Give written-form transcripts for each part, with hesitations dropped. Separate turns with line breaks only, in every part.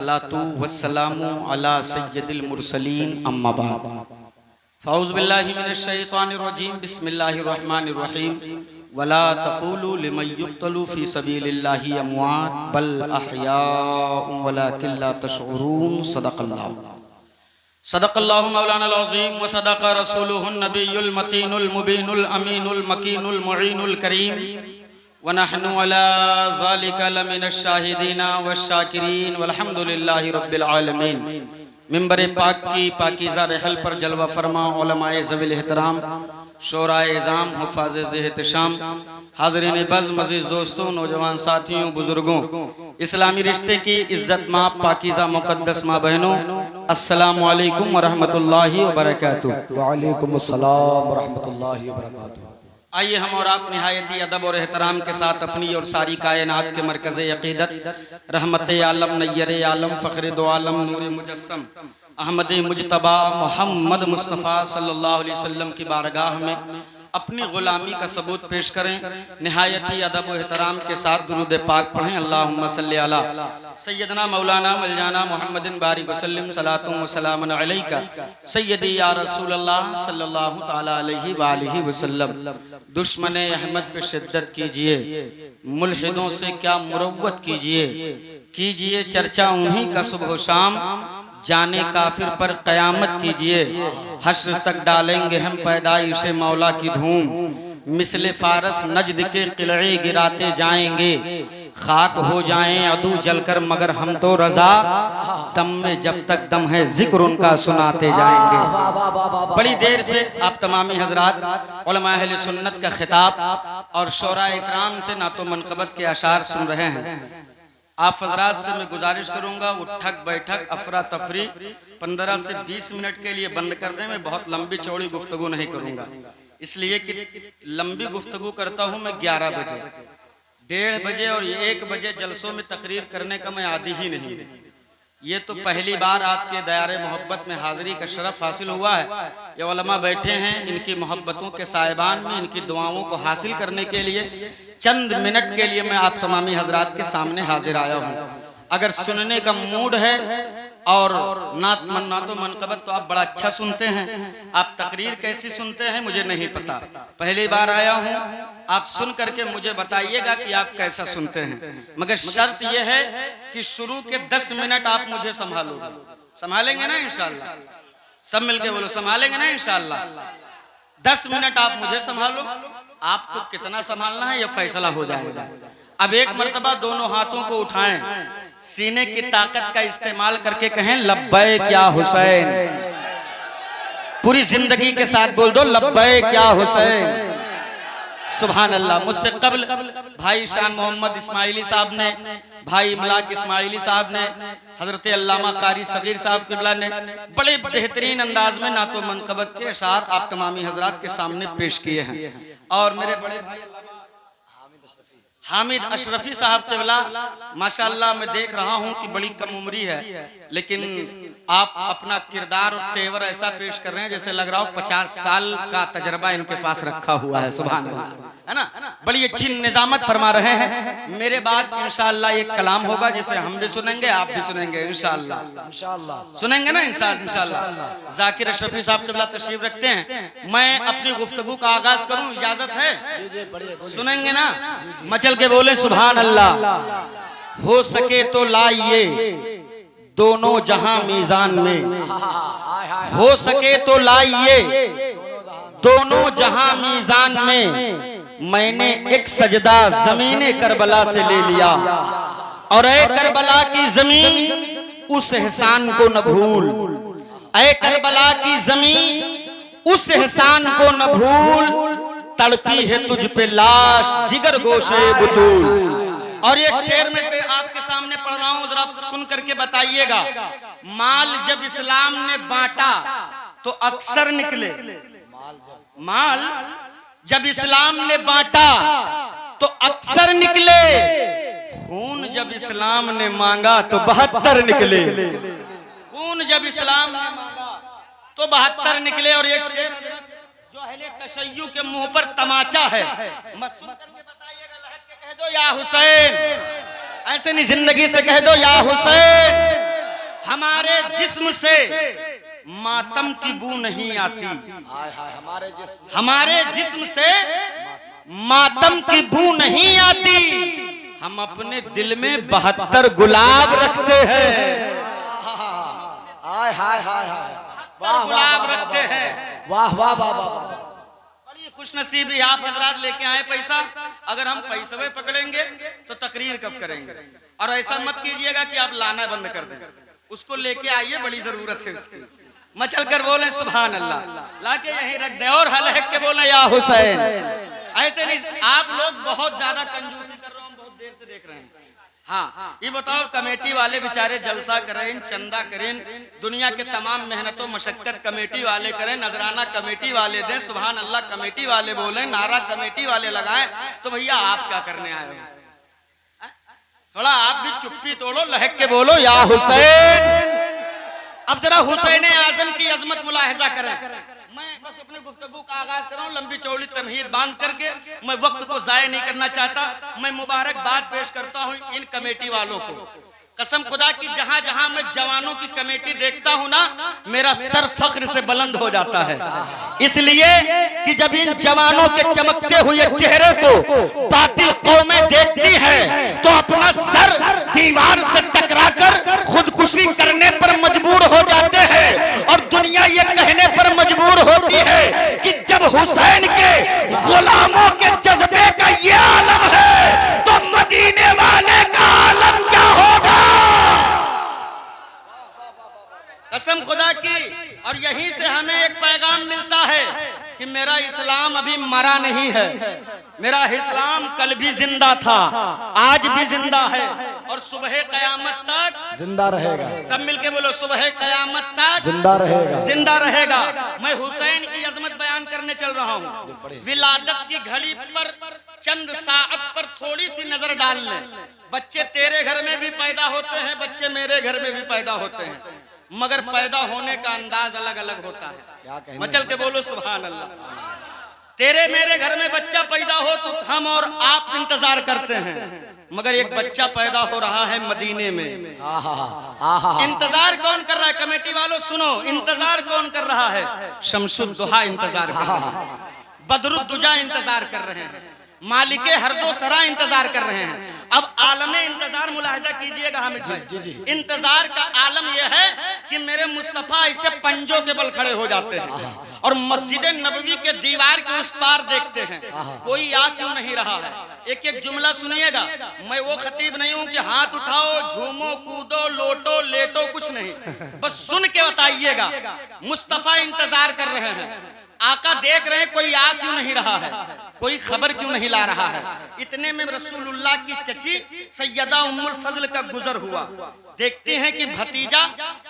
वस्सलामु अला सय्यदिल मुरसलीन अम्मा बाद फ़ाऊज़ु बिल्लाहि मिनश शैतानिर रजीम बिस्मिल्लाहिर रहमानिर रहीम वला तक़ूलू लिमन युक़्तलू फ़ी सबीलिल्लाहि अमवात बल अहयाउन वलाकिन ला तशऊरून सदक़ल्लाहु मौलानाल अज़ीम व सदक़ रसूलुहुन नबियुल मतीनुल मुबीनुल अमीनुल मकीनुल मुईनुल करीम व नहनु अला ज़ालिका लमिनश शाहिदीन वश्शाकिरीन वल्हम्दुलिल्लाहि रब्बिल आलमीन। मिंबर पाक की पाकीज़ा रहल पर जलवा फरमा उलमाए ज़वील एहतराम, शोराए इज़ाम, हुफ़ाज़ एहतशाम, हाज़रीन बज़्म, अज़ीज़ दोस्तों, नौजवान साथियों, बुजुर्गों, इस्लामी रिश्ते की इज़्ज़त माँ पाकीज़ा मुक़द्दस माँ बहनों, अस्सलामु अलैकुम व रहमतुल्लाहि व बरकातुहू।
वालेकुम अस्सलाम व रहमतुल्लाहि व बरकातुहू।
आइए हम और आप निहायती अदब और एहतराम के साथ अपनी और सारी कायनात के मरकज़ अक़ीदत रहमत आलम नय्यर आलम फ़ख्र दो आलम नूर मुजस्सम अहमद मुजतबा मोहम्मद मुस्तफ़ा सल्लल्लाहु अलैहि वसल्लम की बारगाह में अपनी ग़ुलामी का सबूत पेश करें। निहायती अदब और एहतराम के साथ दुरूद पाक पढ़ें। अल्लाहुम्मा सल्लि अला सय्यदना मौलाना मौलाना मुहम्मदिन बारिक वसल्लम सलातुन व सलामुन अलैका सय्यदी या रसूलल्लाह सल्लल्लाहु तआला अलैहि व आलिहि वसल्लम। दुश्मन अहमद पे शिद्दत कीजिए, मुल्हिदों से क्या मुरव्वत कीजिए चर्चा उन्हीं का सुबह शाम, जाने काफिर पर कयामत कीजिए। हश्र तक डालेंगे हम पैदाइश मौला की धूम, मिसले फारस नजद के किले गिराते जाएंगे। खाक हो जाएं अदू जलकर मगर हम तो रजा, दम में जब तक दम है जिक्र उनका सुनाते जाएंगे। बड़ी देर से आप तमामी हजरात उलमा अहले सुन्नत का खिताब और शोरा इकराम से नातो मनक़बत के अशार सुन रहे हैं। आप हजरात से मैं गुजारिश करूंगा उठक बैठक अफरा तफरी 15 से 20 मिनट के लिए बंद कर दें। मैं बहुत लंबी चौड़ी गुफ्तगू नहीं करूंगा, इसलिए कि लंबी गुफ्तगू करता हूं मैं 11 बजे, 1:30 बजे और 1 बजे जलसों में तकरीर करने का मैं आदी ही नहीं। ये तो पहली बार आपके दायरे मोहब्बत में हाजिरी का शरफ हासिल हुआ है। ये उलमा बैठे हैं, इनकी मोहब्बतों के साहिबान में इनकी दुआओं को हासिल करने के लिए चंद मिनट के लिए मैं आप तमामी हजरात के सामने हाजिर आया हूँ। अगर सुनने का मूड है और नातो मनक़बत तो आप बड़ा अच्छा सुनते हैं। आप तकरीर कैसी सुनते हैं मुझे नहीं पता, पहली बार आया हूँ। आप सुन करके मुझे बताइएगा कि आप कैसा सुनते हैं, मगर शर्त यह है कि शुरू के 10 मिनट आप मुझे संभालोगे। संभालेंगे ना इंशाअल्लाह? सब मिलके बोलो, संभालेंगे ना इंशाअल्लाह? 10 मिनट आप मुझे संभालो। आपको कितना संभालना है यह फैसला हो जाएगा। अब एक मर्तबा दोनों हाथों को उठाएं, सीने की ताकत का इस्तेमाल करके कहें लब्बैक या हुसैन। पूरी जिंदगी के साथ बोल दो लब्बैक या हुसैन। सुभान अल्लाह। मुझसे कबल भाई शान मोहम्मद इस्माइली साहब ने, भाई मलाक इस्माइली साहब ने, हजरत अल्लामा कारी सगीर साहब किबला ने बड़े बेहतरीन अंदाज में नातो मनक़बत के अशार आप तमामी हजरात के सामने पेश किए हैं। और मेरे बड़े भाई हामिद अशरफी साहब किबला माशाअल्लाह मैं देख रहा हूं कि बड़ी कम उम्री है, लेकिन आप अपना किरदार और तेवर ऐसा पेश कर रहे हैं जैसे लग रहा हो 50 साल का तजर्बा इनके पास रखा हुआ है। सुभान अल्लाह, है ना? बड़ी अच्छी निजामत फरमा रहे हैं। मेरे बाद इंशाअल्लाह एक कलाम होगा जिसे हम भी सुनेंगे, आप भी सुनेंगे इंशाअल्लाह। सुनेंगे ना इंशाअल्लाह? जाकिर अशरफी साहब किबला तशरीफ रखते हैं। मैं अपनी गुफ्तगू का आगाज करूं, इजाजत है? सुनेंगे ना? मचल के बोले सुभान अल्लाह। हो सके तो लाइए दोनों जहां मीजान में, हो सके तो लाइए दोनों जहां मीजान में। मैंने एक सजदा ज़मीने करबला से ले लिया, और ऐ करबला की ज़मीन उस एहसान को न भूल, ऐ करबला की ज़मीन उस एहसान को न भूल। तड़पी है तुझ पे लाश जिगर गोशे बुतूल। और एक शेर में पे आपके सामने पढ़ रहा हूं, जरा सुन करके बताइएगा। माल जब इस्लाम ने बांटा तो अक्सर निकले, माल जब इस्लाम ने बांटा तो अक्सर निकले, खून जब इस्लाम ने मांगा तो 72 निकले। खून जब इस्लाम ने मांगा तो 72 निकले। और एक शेर जो अहले तशय्युअ के मुंह पर तमाचा है, मत सुन करके बताइएगा, लहद के कह दो या हुसैन। ऐसे नहीं, जिंदगी से कह दो या हुसैन। हमारे जिस्म से मातम की बू नहीं आती।
हाय हाय
हमारे जिस्म से मातम की बू नहीं आती। हम अपने दिल में 72 गुलाब रखते हैं।
हाय हाय हाय हाय वाह
गुलाब रखते हैं।
वाह वाह वाह वाह वाह।
बड़ी खुशनसीबी आप हजरात लेके आए पैसा। अगर हम पैसे पकड़ेंगे तो तकरीर कब करेंगे? और ऐसा मत कीजिएगा कि आप लाना बंद कर दें। उसको लेके आइए, बड़ी जरूरत है उसकी। मचल कर बोले सुभान अल्लाह, लाके यहीं रख दे और हलहक के बोले या हुसैन। ऐसे नहीं, आप लोग बहुत ज्यादा कंजूसी कर रहे हो, हम बहुत देर से देख रहे हैं। हाँ, ये बताओ कमेटी वाले बेचारे जलसा करें, चंदा करें, दुनिया के तमाम मेहनतों मशक्कत कमेटी वाले करें, नजराना कमेटी वाले दें, सुभान अल्लाह कमेटी वाले बोले, नारा कमेटी वाले लगाएं, तो भैया आप क्या करने आए हो? थोड़ा आप भी चुप्पी तोड़ो, लहक के बोलो या हुसैन। अब जरा हुसैन आजम की अजमत मुलाहिजा करें। मैं बस अपने गुफ्तगू का आगाज कर रहा हूँ, लंबी चौड़ी तमहीद बांध करके। मैं वक्त को जाया नहीं करना चाहता। मैं मुबारकबाद पेश करता हूँ इन कमेटी वालों को। कसम खुदा की, जहां जहां मैं जवानों की कमेटी देखता हूं ना, मेरा सर फख्र से बुलंद हो जाता है। इसलिए कि जब इन जवानों के चमकते हुए चेहरे को बातिल कौमें देखती हैं तो अपना सर दीवार से टकराकर खुदकुशी करने पर मजबूर हो जाते हैं। और दुनिया ये कहने पर मजबूर होती है कि जब हुसैन के गुलामों के जज्बे का ये आलम है तो मदीने वाले का आलम क्या होगा? कसम खुदा की। और यहीं से हमें एक पैगाम मिलता है कि मेरा इस्लाम अभी मरा नहीं है। मेरा इस्लाम कल भी जिंदा था, आज भी जिंदा है और सुबह कयामत तक
जिंदा रहेगा।
सब मिलके बोलो, सुबह कयामत तक
जिंदा रहेगा।
जिंदा रहेगा। मैं हुसैन की अजमत बयान करने चल रहा हूँ। विलादत की घड़ी पर चंद साअत पर थोड़ी सी नजर डाल लें। बच्चे तेरे घर में भी पैदा होते हैं, बच्चे मेरे घर में भी पैदा होते हैं, मगर पैदा होने का अंदाज अलग अलग होता है। मचल के बोलो सुभान अल्लाह। तेरे मेरे घर में बच्चा पैदा हो तो हम और आप इंतजार करते हैं, मगर एक बच्चा पैदा हो रहा है मदीने में। इंतजार कौन कर रहा है? कमेटी वालों सुनो, इंतजार कौन कर रहा है? शमसुद्दुहा इंतजार कर रहा है, बदरुद्दुजा इंतजार कर रहे हैं, मालिके हरदो सरा इंतजार कर रहे हैं। अब आलमे इंतजार मुलाहिजा कीजिएगा हमें। इंतजार का आलम यह है कि मेरे मुस्तफा इसे पंजों के बल खड़े हो जाते हैं और मस्जिद नबवी के दीवार के उस पार देखते हैं, कोई आ क्यों नहीं रहा है। एक एक जुमला सुनिएगा। मैं वो खतीब नहीं हूं कि हाथ उठाओ, झूमो, कूदो, लोटो, लेटो, कुछ नहीं, बस सुन के बताइएगा। मुस्तफा इंतजार कर रहे हैं, आका देख रहे हैं, कोई आ क्यों नहीं रहा है, कोई खबर क्यों नहीं ला रहा है। इतने में रसूलुल्लाह की चची सैयदा उम्मुल फजल का गुजर हुआ। देखते हैं कि भतीजा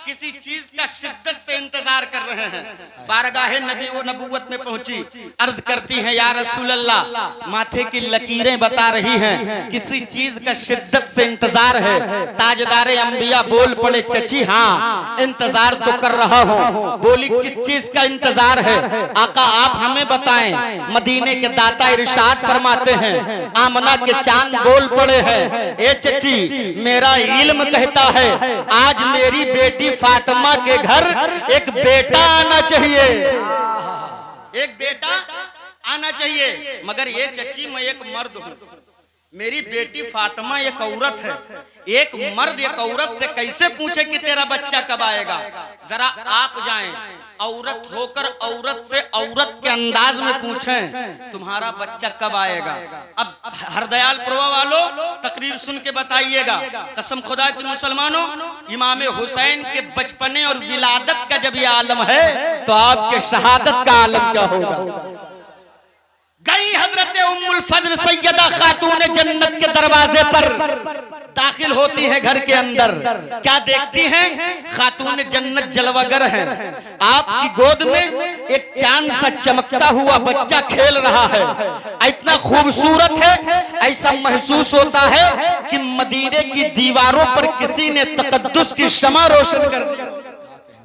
किसी चीज का शिद्दत से इंतजार कर रहे हैं। बारगाहे नबी व नबूवत में पहुंची, अर्ज करती हैं या रसूलल्लाह, माथे की लकीरें बता रही हैं किसी चीज का शिद्दत से इंतजार है। ताजदारे अंबिया बोल पड़े, चची हाँ इंतजार तो कर रहा हूँ। बोली किस चीज का इंतजार है? आका आप हमें बताएं। मदीने के दाता इरशाद फरमाते हैं, आमना के चांद बोल पड़े हैं, ए चची मेरा इल्म कहता है आज मेरी बेटी फातिमा के घर एक बेटा आना चाहिए, एक बेटा आना चाहिए। मगर ये चची मैं एक मर्द हूँ, मेरी बेटी फातिमा एक औरत है। एक मर्द एक औरत से कैसे पूछे कि तेरा बच्चा कब आएगा? जरा आप जाएं, औरत होकर औरत से औरत के अंदाज में पूछें तुम्हारा बच्चा कब आएगा। अब हरदयाल पुरवा वालों तकरीर सुन के बताइएगा। कसम खुदा की मुसलमानों, इमाम हुसैन के बचपने और विलादत का जब ये आलम है तो आपके शहादत का आलम क्या होगा। गई हजरत उम्मुल फजल सैयदा खातून जन्नत के दरवाजे पर दाखिल होती है घर के अंदर। क्या देखती हैं? खातून जन्नत जलवागर है। आपकी गोद में एक चांद सा चमकता हुआ बच्चा खेल रहा है। इतना खूबसूरत है, ऐसा महसूस होता है कि मदीने की दीवारों पर किसी ने तकद्दुस की शमा रोशन कर दी।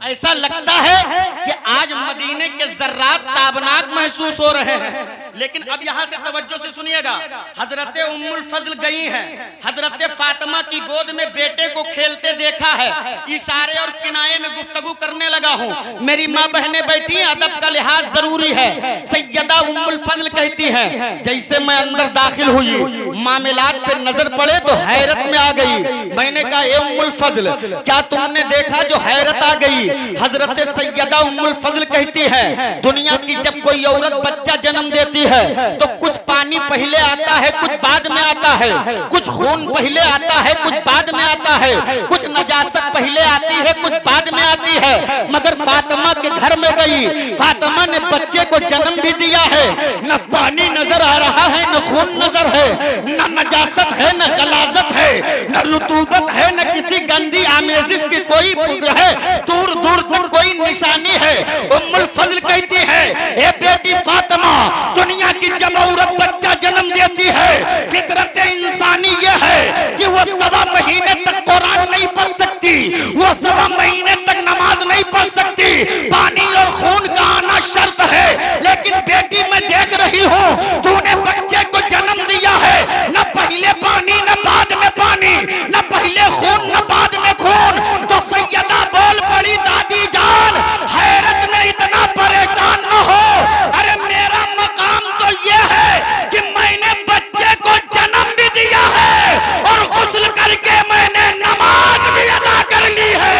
ऐसा लगता है कि आज मदीने के जर्रात ताबनाक महसूस हो रहे हैं। लेकिन अब यहाँ से तवज्जो से सुनिएगा, हजरत उम्मुल फजल गई हैं, हजरत फातिमा की गोद में बेटे को खेलते देखा है, इशारे और किनाये में गुफ्तगू करने लगा हूँ। मेरी माँ बहनें बैठी हैं, अदब का लिहाज जरूरी है। सैयदा उम्मुल फजल कहती हैं, जैसे मैं अंदर दाखिल हुई मामलात पे नजर पड़े तो हैरत में आ गई। मैंने कहा ए उम्मुल फजल, क्या तुमने देखा जो हैरत आ गई? हजरत सैयदा उम्मुल फजल कहती है, दुनिया की जब कोई औरत बच्चा जन्म देती है तो कुछ पानी पहले आता है, कुछ बाद में आता है, कुछ खून पहले आता है, कुछ बाद में आता है, कुछ नजासत पहले आती है, कुछ बाद में आती है। मगर फातिमा के घर में गई, फातिमा ने बच्चे को जन्म भी दिया है, न पानी नजर आ रहा है, न खून नजर है, न नजासत है, न गलाजत है, न रुतूबत है, न किसी गंदी आमेजिश की कोई है, दूर दूर तक कोई निशानी है। उम्मुल फजल कहती है, ए बेटी फातिमा, दुनिया की जब औरत बच्चा जन्म देती है, फितरत इंसानी ये है कि वो 1.25 महीने तक कुरान नहीं पढ़ सकती, वो 1.25 महीने तक नमाज नहीं पढ़ सकती, पानी और खून का आना शर्त है। लेकिन बेटी मैं देख रही हूँ, तूने बच्चे को जन्म दिया है, न पहले पानी न बाद में पानी, न पहले खून न बाद में खून। तो सैयदा बोल पड़ी, दादी जान हैरत में इतना परेशान न हो, अरे मेरा मकाम तो ये है कि मैंने बच्चे को जन्म भी दिया है और गुस्ल करके मैंने नमाज भी अदा कर ली है।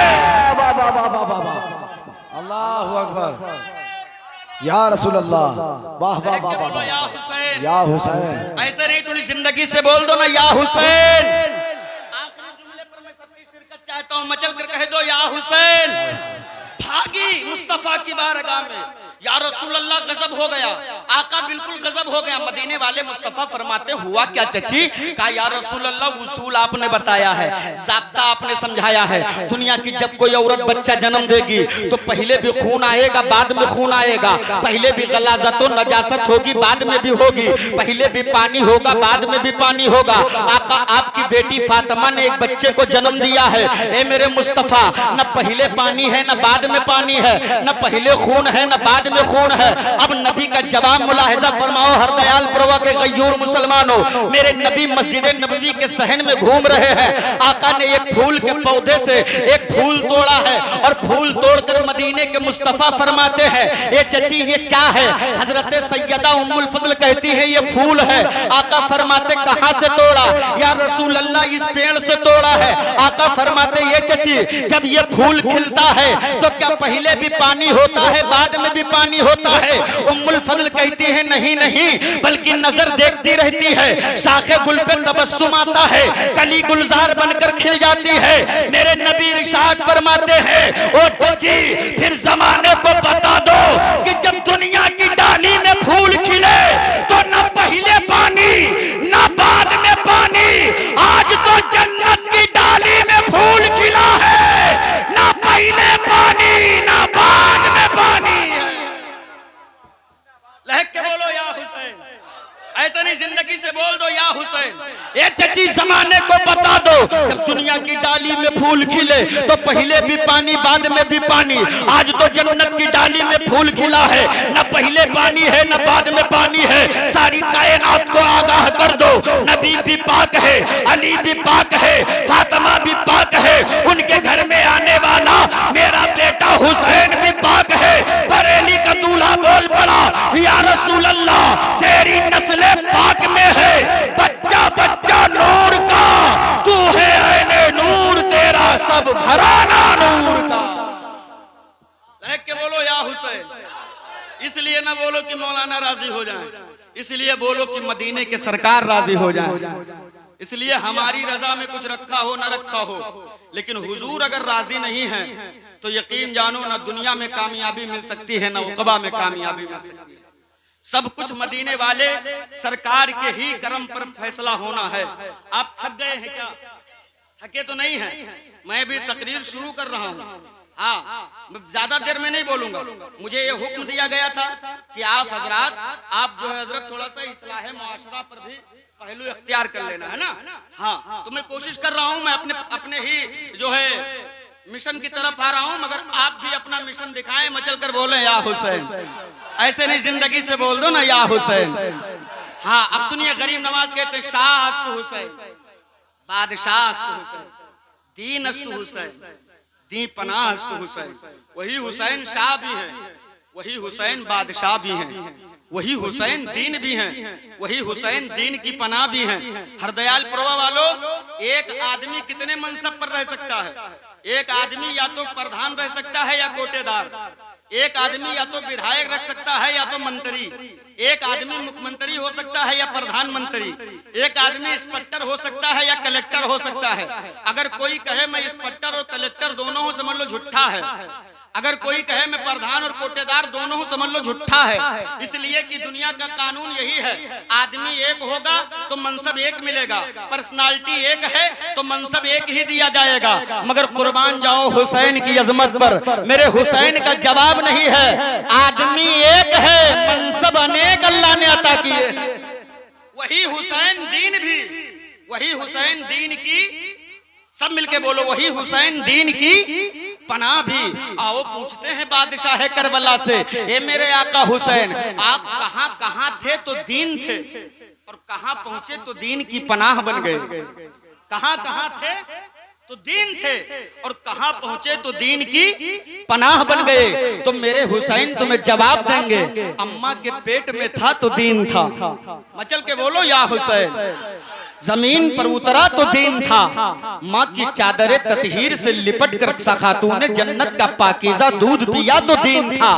अल्लाहु अकबर, या रसूल अल्लाह, वाह वाह वाह वाह,
या हुसैन,
या हुसैन।
ऐसे नहीं, थोड़ी जिंदगी से बोल दो ना, या हुसैन। आखिरी जुमले पर मैं सबकी शिरकत चाहता हूँ, मचल कर कह दो या हुसैन। भागी मुस्तफा की बारगाह में, या रसूल अल्लाह गजब हो गया, आका बिल्कुल गजब हो गया। मदीने वाले मुस्तफा फरमाते, हुआ क्या चची? कहा या रसूल अल्लाह उसूल आपने बताया है, ज़ाब्ता आपने समझाया है। दुनिया की जब कोई औरत बच्चा जन्म देगी तो पहले भी खून आएगा, बाद में खून आएगा, पहले भी गलाजत और नजासत होगी, बाद में भी होगी, पहले भी पानी होगा, बाद में भी पानी होगा। आका आपकी बेटी फातिमा ने एक बच्चे को जन्म दिया है, ए मेरे मुस्तफा, न पहले पानी है, न बाद में पानी है, न पहले खून है, न बाद में खून है। अब नबी का जवाब मुलाहिजा फरमाओ, हर दयाल प्रवा के गयूर मुसलमानों, मेरे नबी मस्जिद नबवी के सहन में घूम रहे हैं। आका ने एक फूल के पौधे से एक फूल तोड़ा है और फूल तोड़कर मदीने के मुस्तफा फरमाते हैं, ये चची ये क्या है? हजरत सैयदा उम्मुल फजल कहती है ये फूल है। आका फरमाते कहां से तोड़ा? या रसूल अल्लाह इस पेड़ से तोड़ा है। आका फरमाते ये चची जब ये फूल खिलता है तो क्या पहले भी पानी होता है, बाद में भी पानी होता है? उम्मुल फजल कहती है नहीं नहीं, बल्कि नजर देखती रहती है, शाखे गुल पे तबस्सुम आता है, कली गुलजार बनकर खिल जाती है। मेरे नबी इरशाद फरमाते हैं, ओ चची फिर जमाने को बता दो कि जब दुनिया की डाली में फूल खिले तो न पहले पानी न बाद में पानी, आज तो जन्नत की डाली में फूल खिला है, न पहले पानी न बाद में पानी है। लहक के बोलो या हुसैन, ऐसा नहीं जिंदगी से बोल दो या हुसैन। ये चची जमाने को बता दो, जब दुनिया की डाली में फूल खिले तो पहले भी पानी बाद में भी पानी, आज तो जन्नत की डाली में फूल खिला है, न पहले पानी है न बाद में पानी है। सारी कायनात को आगाह कर दो, नबी भी पाक है, अली भी पाक है, फातिमा भी पाक है, उनके घर में आने वाला मेरा बेटा हुसैन भी पाक है। बरेली का दूल्हा बोल पड़ा, या रसूल अल्लाह तेरी नस्ल पाक में है, बच्चा बच्चा नूर का, तू है ऐने नूर, तेरा सब घराना नूर का। लहक के बोलो या हुसैन। इसलिए ना बोलो कि मौलाना राजी हो जाए, इसलिए बोलो कि मदीने के सरकार राजी हो जाए। इसलिए हमारी रजा में कुछ रखा हो न रखा हो, लेकिन हुजूर अगर राजी नहीं है तो यकीन जानो ना दुनिया में कामयाबी मिल सकती है, ना उक़बा में कामयाबी मिल सकती है। सब कुछ मदीने वाले सरकार के ही करम पर फैसला होना है। आप थक गए हैं क्या? थके तो नहीं हैं। मैं भी तकरीर शुरू कर रहा हूँ। हाँ, ज्यादा देर में नहीं बोलूंगा। मुझे ये हुक्म दिया गया था कि आप हजरात, आप जो है हजरत थोड़ा सा इस्लाह मुआशरा पर भी पहलू इख्तियार कर लेना है ना। हाँ, तो मैं कोशिश कर रहा हूँ, मैं अपने ही जो है मिशन की तरफ आ रहा हूं, मगर आप भी अपना मिशन दिखाएं, मचल कर बोले या हुसैन। ऐसे नहीं, जिंदगी से बोल दो ना या हुसैन। हाँ, अब सुनिए, गरीब नवाज कहते शाह अस्तु हुसैन, बादशाह अस्तु हुसैन, दीन अस्तु हुसैन, दी पनाह अस्तु हुसैन। वही हुसैन शाह भी है, वही हुसैन बादशाह भी हैं, वही हुसैन दीन भी हैं, वही हुसैन दीन की पनाह भी हैं। हरदयाल पुरवा वालों, एक आदमी कितने मनसब पर रह सकता है? एक आदमी या तो प्रधान रह सकता है या कोटेदार, एक आदमी या तो विधायक रख सकता है या तो मंत्री, एक आदमी मुख्यमंत्री हो सकता है या प्रधानमंत्री, एक आदमी इंस्पेक्टर हो सकता है या कलेक्टर हो सकता है। अगर कोई कहे मैं इंस्पेक्टर और कलेक्टर दोनों हूं, समझ लो झूठा है। अगर कोई कहे मैं प्रधान और कोटेदार दोनों हूं, समझ लो झूठा है। इसलिए कि दुनिया का कानून यही है, आदमी एक होगा तो मनसब एक मिलेगा, पर्सनालिटी एक है तो मनसब एक ही दिया जाएगा। मगर कुर्बान जाओ हुसैन की अजमत पर, मेरे हुसैन का जवाब नहीं है। आदमी एक है, मनसब अनेक अल्लाह ने अता किए। वही हुसैन दीन भी, वही हुसैन दीन की, सब मिलके बोलो, वही हुसैन दीन की पनाह भी। आओ पूछते हैं बादशाह करबला से, ए मेरे आका हुसैन, आप कहां कहां थे तो दीन थे, और कहां पहुंचे तो दीन की पनाह बन गए। कहां कहां थे तो दीन थे, और कहां पहुंचे तो दीन की पनाह बन गए। तो मेरे हुसैन तुम्हें जवाब देंगे, अम्मा के पेट में था तो दीन था। मचल के बोलो या हुसैन। जमीन पर उतरा तो दीन था, माँ की चादरे ततहीर से लिपट कर रक्षा खातून ने जन्नत का पाकीज़ा दूध पिया तो दीन था।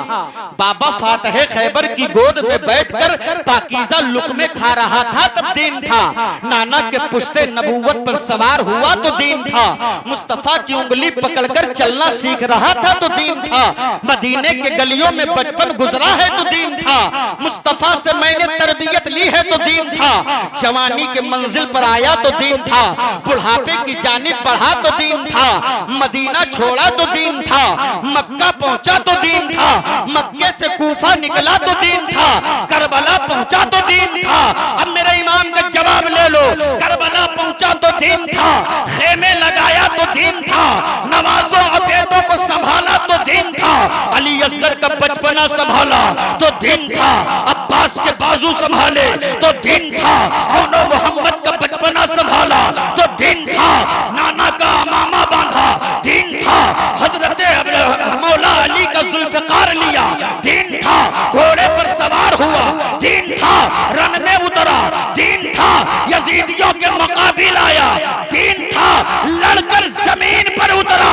बाबा फातह खैबर की गोद में बैठकर पाकीज़ा लुक़मे खा रहा था तब दीन था। नाना के पुश्ते नबूवत पर सवार हुआ तो दीन था। मुस्तफा की उंगली पकड़कर चलना सीख रहा था तो दीन था। मदीने के गलियों में बचपन गुजरा है तो दीन था। मुस्तफा से मैंने तरबियत ली है तो दीन था। जवानी के मंजिल पर आया तो दीन था, बुढ़ापे की जानिब बढ़ा तो दीन था। मदीना छोड़ा तो दीन था, मक्का पहुंचा तो दीन था। मक्के से कूफा निकला तो दीन था, करबला पहुंचा तो दीन था। अब मेरे इमाम का जवाब ले लो, करबला पहुंचा तो दीन था, खेमे लगाया तो दीन था, नवाजों अबेदों को संभाला तो दीन था। अली असगर का बचपना संभाला तो दीन था, अब्बास के बाजू संभाले तो दीन था, औनो मोहम्मद का बचपना संभाला तो दीन था, नाना का अमामा बांधा दीन था, हजरत मौला अली का जुल्फ़िकार लिया दीन था, घोड़े पर सवार हुआ दीन था, रन में उतरा दीन था, यजीदियों के मुकाबिल आया दीन था, लड़कर जमीन पर उतरा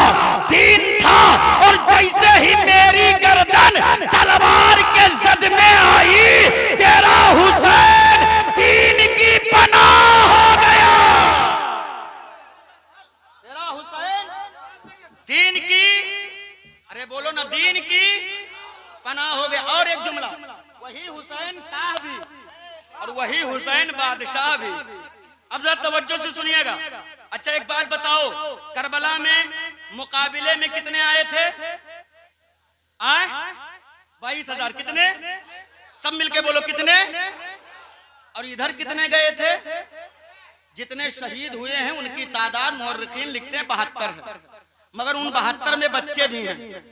दीन था। और जैसे ही मेरी गर्दन तलवार के जद में आई, तेरा हुसैन दीन की पनाह हो गया। तेरा हुसैन दीन की, अरे बोलो ना, दीन की पनाह हो गया। और एक जुमला, वही हुसैन शाह भी और वही हुसैन बादशाह भी। अब जरा तवज्जो से सुनिएगा। अच्छा एक बात बताओ, करबला में मुकाबले में कितने आए थे? आए 22,000। कितने? सब मिलके बोलो कितने? और इधर कितने गए थे? जितने शहीद हुए हैं उनकी तादाद मुअर्रिखीन लिखते हैं 72 है, मगर उन 72 में बच्चे भी हैं,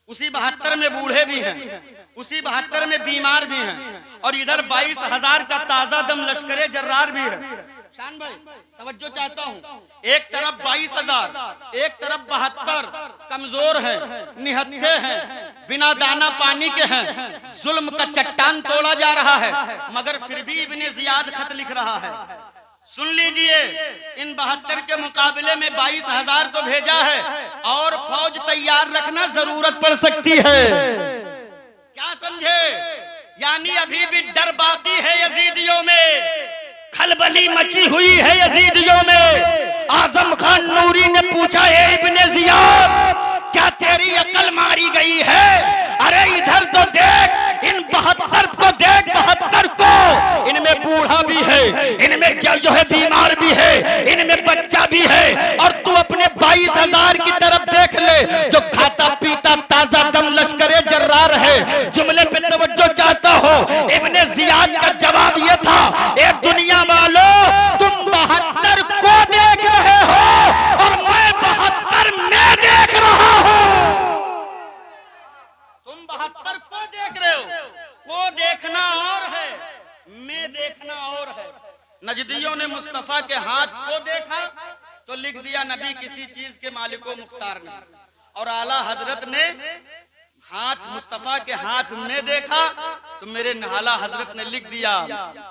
उसी 72 में बूढ़े भी हैं, उसी 72 में बीमार भी हैं, और इधर 22,000 का ताजा दम लश्करे जर्रार भी है। शान भाई तवज्जो चाहता हूँ, एक तरफ 22,000, एक तरफ 72 कमजोर हैं, निहत्थे हैं, बिना दाना पानी के हैं, जुल्म का चट्टान तोड़ा जा रहा है, मगर फिर भी इब्ने जियाद खत लिख रहा है। सुन लीजिए, इन 72 के मुकाबले में 22,000 तो भेजा है, और फौज तैयार रखना जरूरत पड़ सकती है। क्या समझे? यानी अभी भी डर बाकी है यजीदियों में, खलबली मची हुई है यजीदियों में। आजम खान नूरी ने पूछा, है इब्ने जियाद, क्या तेरी अकल मारी गई है? अरे इधर तो देख, इन 72 को देख, 72 को, इनमें बूढ़ा भी है, इनमें जो है बीमार भी है, इनमें बच्चा भी है, और तू अपने 22,000 की तरफ देख ले, जो खाता पीता ताजा दम लश्करे जर्रार है। जुमले पे तवज्जो चाहता हो, इब्ने जियाद का जवाब ये था, ए दुनिया वालों, तुम 72 को देख रहे हो और मैं 72 में देख रहा नजदियों ने मुस्तफा के हाथ को देखा तो लिख दिया नबी किसी चीज के मालिको मुख्तार ने, और आला हजरत ने हाथ मुस्तफा के हाथ में देखा तो मेरे आला हजरत ने लिख दिया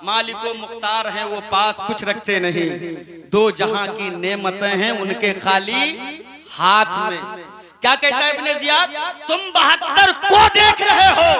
मालिको मुख्तार हैं वो पास कुछ रखते नहीं, दो जहां की नेमतें हैं उनके खाली हाथ में। क्या कहता है इब्ने जियाद, तुम 72 को देख रहे हो,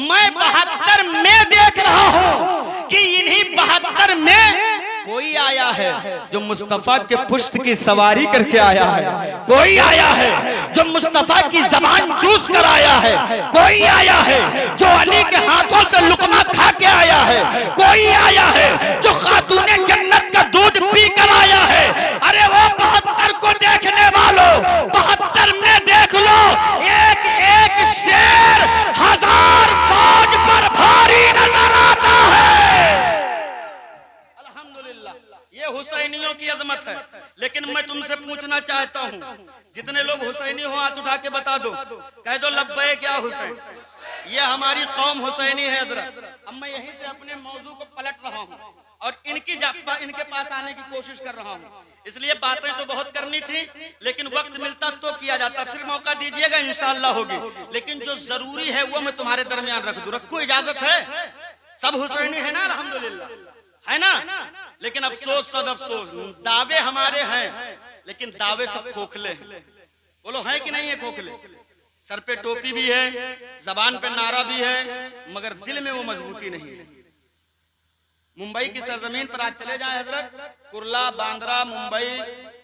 मैं 72 में देख रहा हूं कि इन्हीं 72 में कोई आया है जो मुस्तफा के पुष्ट की सवारी करके आया है, कोई आया है जो मुस्तफा की जबान चूस कर आया है, कोई आया है जो अली के हाथों से लुकमा खा के आया है, कोई आया है जो खातूने जन्नत का दूध पी कर आया है। अरे वो 72 को देखने वालों 72 में देख लो, एक एक शेर 1000 फौज पर भारी नजर आता है। ये हुसैनियों की अजमत है। लेकिन मैं तुमसे पूछना चाहता हूँ, जितने लोग हुसैनी हो हाथ उठा के बता दो, कह दो लब्बैक क्या हुसैन, ये हमारी कौम हुसैनी है हजरत। अब मैं यहीं से अपने मौजू को पलट रहा हूँ और इनके पास आने की कोशिश कर रहा हूँ। इसलिए बातें तो बहुत करनी थी, लेकिन वक्त मिलता तो किया जाता, फिर मौका दीजिएगा इंशाअल्लाह होगी। लेकिन जो जरूरी है वो मैं तुम्हारे दरमियान रख दूं, रखूं, इजाजत है? सब हुसैनी है ना, अल्हम्दुलिल्लाह, है ना? लेकिन अफसोस सद अफसोस, दावे हमारे हैं लेकिन दावे सब खोखले हैं। बोलो है कि नहीं है खोखले? सर पे टोपी भी है, जबान पे नारा भी है, मगर दिल में वो मजबूती नहीं है। मुंबई की सरजमीन पर आज चले जाएं हजरत, कुर्ला, बांद्रा, मुंबई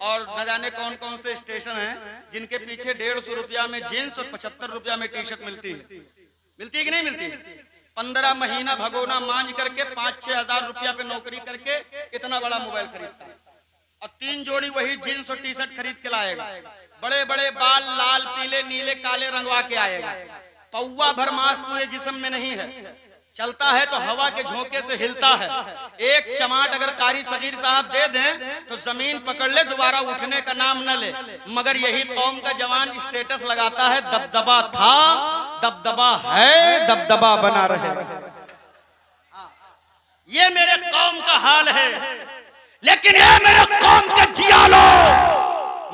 और न जाने कौन कौन से स्टेशन हैं जिनके पीछे 150 रुपया में जींस और 75 रुपया में टी शर्ट मिलती है। मिलती है कि नहीं मिलती? 15 महीना भगोना मांझ करके 5-6 हजार रुपया पे नौकरी करके इतना बड़ा मोबाइल खरीदता है और 3 जोड़ी वही जींस और टी शर्ट खरीद के लाएगा, बड़े बड़े बाल लाल पीले नीले काले रंगवा के आएगा, पौवा भर मांस पूरे जिस्म में नहीं है, चलता है तो हवा के झोंके से हिलता है। एक चमाट अगर कारी सगीर साहब दे दें तो जमीन पकड़ ले, दोबारा उठने का नाम न ले। मगर यही कौम का जवान स्टेटस लगाता है, दबदबा था, दबदबा है, दबदबा बना रहे। ये मेरे कौम का हाल है। लेकिन ये मेरे कौम के जियालो,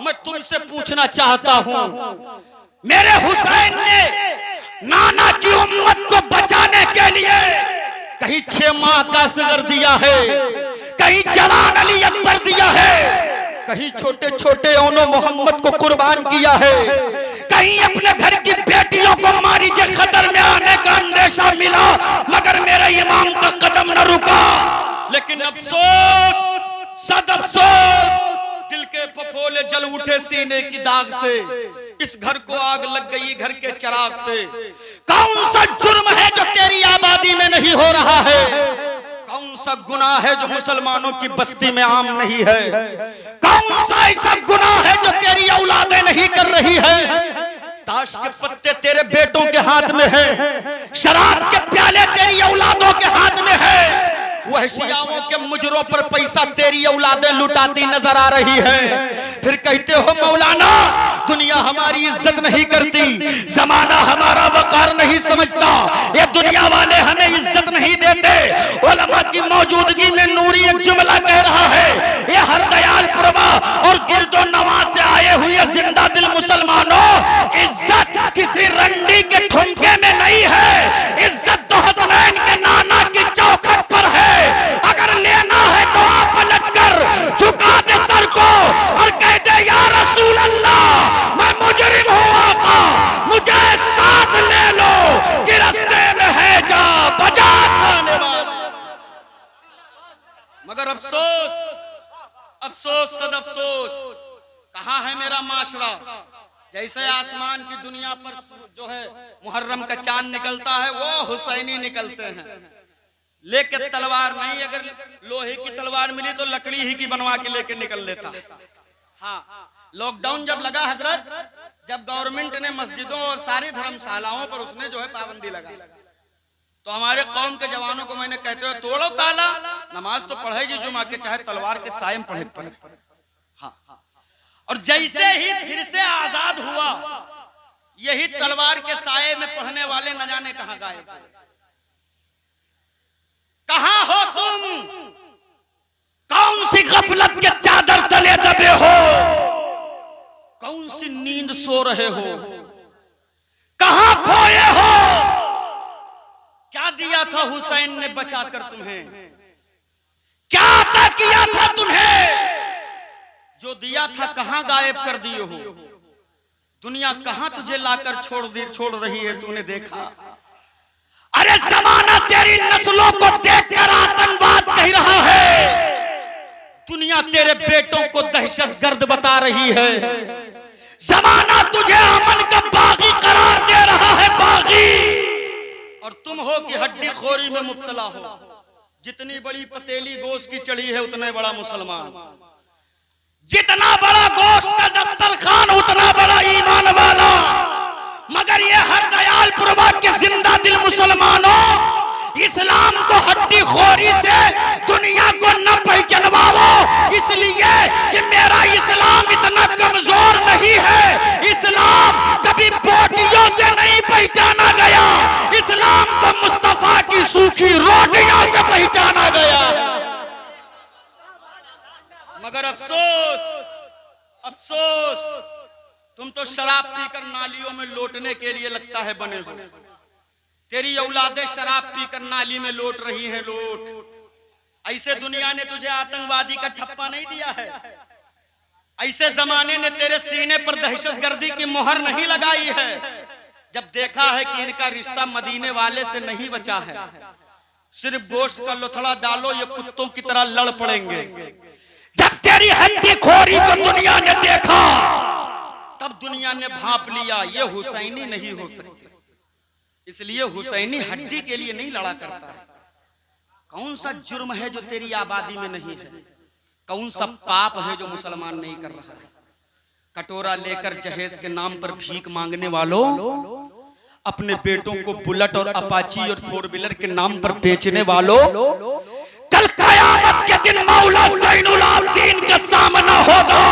मैं तुमसे पूछना चाहता हूं, मेरे हुसैन ने नाना की उम्मत को बचाने के लिए कहीं 6 माह का असगर दिया है, कहीं जवान अली अकबर दिया है, कहीं छोटे छोटे ओनो मोहम्मद को कुर्बान किया है, कहीं अपने घर की बेटियों को मारी जे खतर में आने का अंदेशा मिला, मगर मेरे इमाम का कदम न रुका। लेकिन अफसोस सद अफसोस, दिल के फफोले जल उठे सीने की दाग से, इस घर को आग लग गई घर के चिराग से। कौन सा जुर्म है जो तेरी आबादी में नहीं हो रहा है? कौन सा गुनाह है जो मुसलमानों की बस्ती में आम नहीं है? कौन सा ऐसा गुनाह है जो तेरी औलादें नहीं कर रही है? ताश के पत्ते तेरे बेटों के हाथ में है, शराब के प्याले तेरी औलादों के हाथ में है, वहशियाओं के मुजरों पर पैसा तेरी औलादें लुटाती नजर आ रही है। फिर कहते हो मौलाना दुनिया हमारी इज्जत नहीं करती, जमाना हमारा वकार नहीं समझता, ये दुनिया वाले हमें इज्जत नहीं देते। उलमा की मौजूदगी में नूरी एक जुमला कह रहा है, ये हर दयाल पुरवा और गिरदो नवाज से आए हुए जिंदा दिल मुसलमानों, इज्जत किसी रंडी के ठुमके में नहीं है, इज्जत तो हसनैन के नाना की चौखट पर है। अगर लेना है तो आप पलट कर झुका दे सर को और कह दे या रसूल अल्लाह मैं मुजरिम हूँ आका, मुझे साथ ले लो कि रास्ते में है जा बजा खाने वाला। मगर अफसोस अफसोस सद अफसोस, कहाँ है मेरा माशरा? जैसे आसमान की दुनिया पर जो है मुहर्रम का चांद निकलता है, वो हुसैनी निकलते हैं, लेके तलवार नहीं। अगर लोहे की तलवार मिली तो लकड़ी ही की बनवा के लेके निकल लेता। हाँ, लॉकडाउन जब लगा हजरत, जब गवर्नमेंट ने मस्जिदों और सारी धर्मशालाओं पर उसने जो है पाबंदी लगा, तो हमारे कौम के जवानों को मैंने कहते हुए तोड़ो ताला, नमाज तो पढ़े जी जुमा के, चाहे तलवार के साये में पढ़े। हाँ, और जैसे ही फिर से आजाद हुआ, यही तलवार के साये में पढ़ने वाले न जाने कहां गायब। कहां हो तुम? कौन सी गफलत के चादर तले दबे हो, कौन सी नींद सो रहे हो, कहां खोए हो। क्या दिया था हुसैन ने बचाकर तुम्हें, क्या अता किया था तुम्हें, जो दिया था कहां गायब कर दिए हो। दुनिया कहां तुझे लाकर छोड़ रही है, तूने देखा। अरे जमाना तेरी नस्लों को देखकर आतंकवाद कह रहा है, दुनिया तेरे बेटों को दहशतगर्द बता रही है। जमाना तुझे अमन का बागी करार दे रहा है, बागी, और तुम हो कि हड्डी खोरी में मुब्तला हो। जितनी बड़ी पतेली गोश्त की चढ़ी है उतने बड़ा मुसलमान, जितना बड़ा गोश्त का दस्तरखान उतना बड़ा ईमान वाला। मगर ये हर दयालपुरवा के जिंदा दिल मुसलमानों, इस्लाम को हड्डी खोरी से दुनिया को न पहचानवाओ, इसलिए कि मेरा इस्लाम इतना कमजोर नहीं है। इस्लाम कभी बोटियों से नहीं पहचाना गया, इस्लाम को मुस्तफा की सूखी रोटियों से पहचाना गया। मगर अफसोस अफसोस, तुम तो शराब पीकर नालियों में लौटने के लिए लगता है बने हो। तेरी औलादें शराब पीकर नाली में लौट रही हैं, लौट। ऐसे दुनिया ने तुझे आतंकवादी का ठप्पा नहीं दिया है, ऐसे जमाने ने तेरे सीने पर दहशतगर्दी की मोहर नहीं लगाई है। जब देखा है कि इनका रिश्ता मदीने वाले से नहीं बचा है, सिर्फ गोश्त का लोथड़ा डालो, ये कुत्तों की तरह लड़ पड़ेंगे। जब तेरी हड्डी खोरी को दुनिया ने देखा, तब दुनिया ने भांप लिया ये हुसैनी नहीं हो सकते। इसलिए हुसैनी हड्डी के लिए नहीं लड़ा करता है। कौन सा जुर्म है जो तेरी आबादी में नहीं है, कौन सा पाप है जो मुसलमान नहीं कर रहा है। कटोरा लेकर जहेज के नाम पर भीख मांगने वालों, अपने बेटों को बुलेट और अपाची और फोर व्हीलर के नाम पर बेचने वालों, कल कयामत के दिन मौला ज़ैनुल आबिदीन का सामना होगा।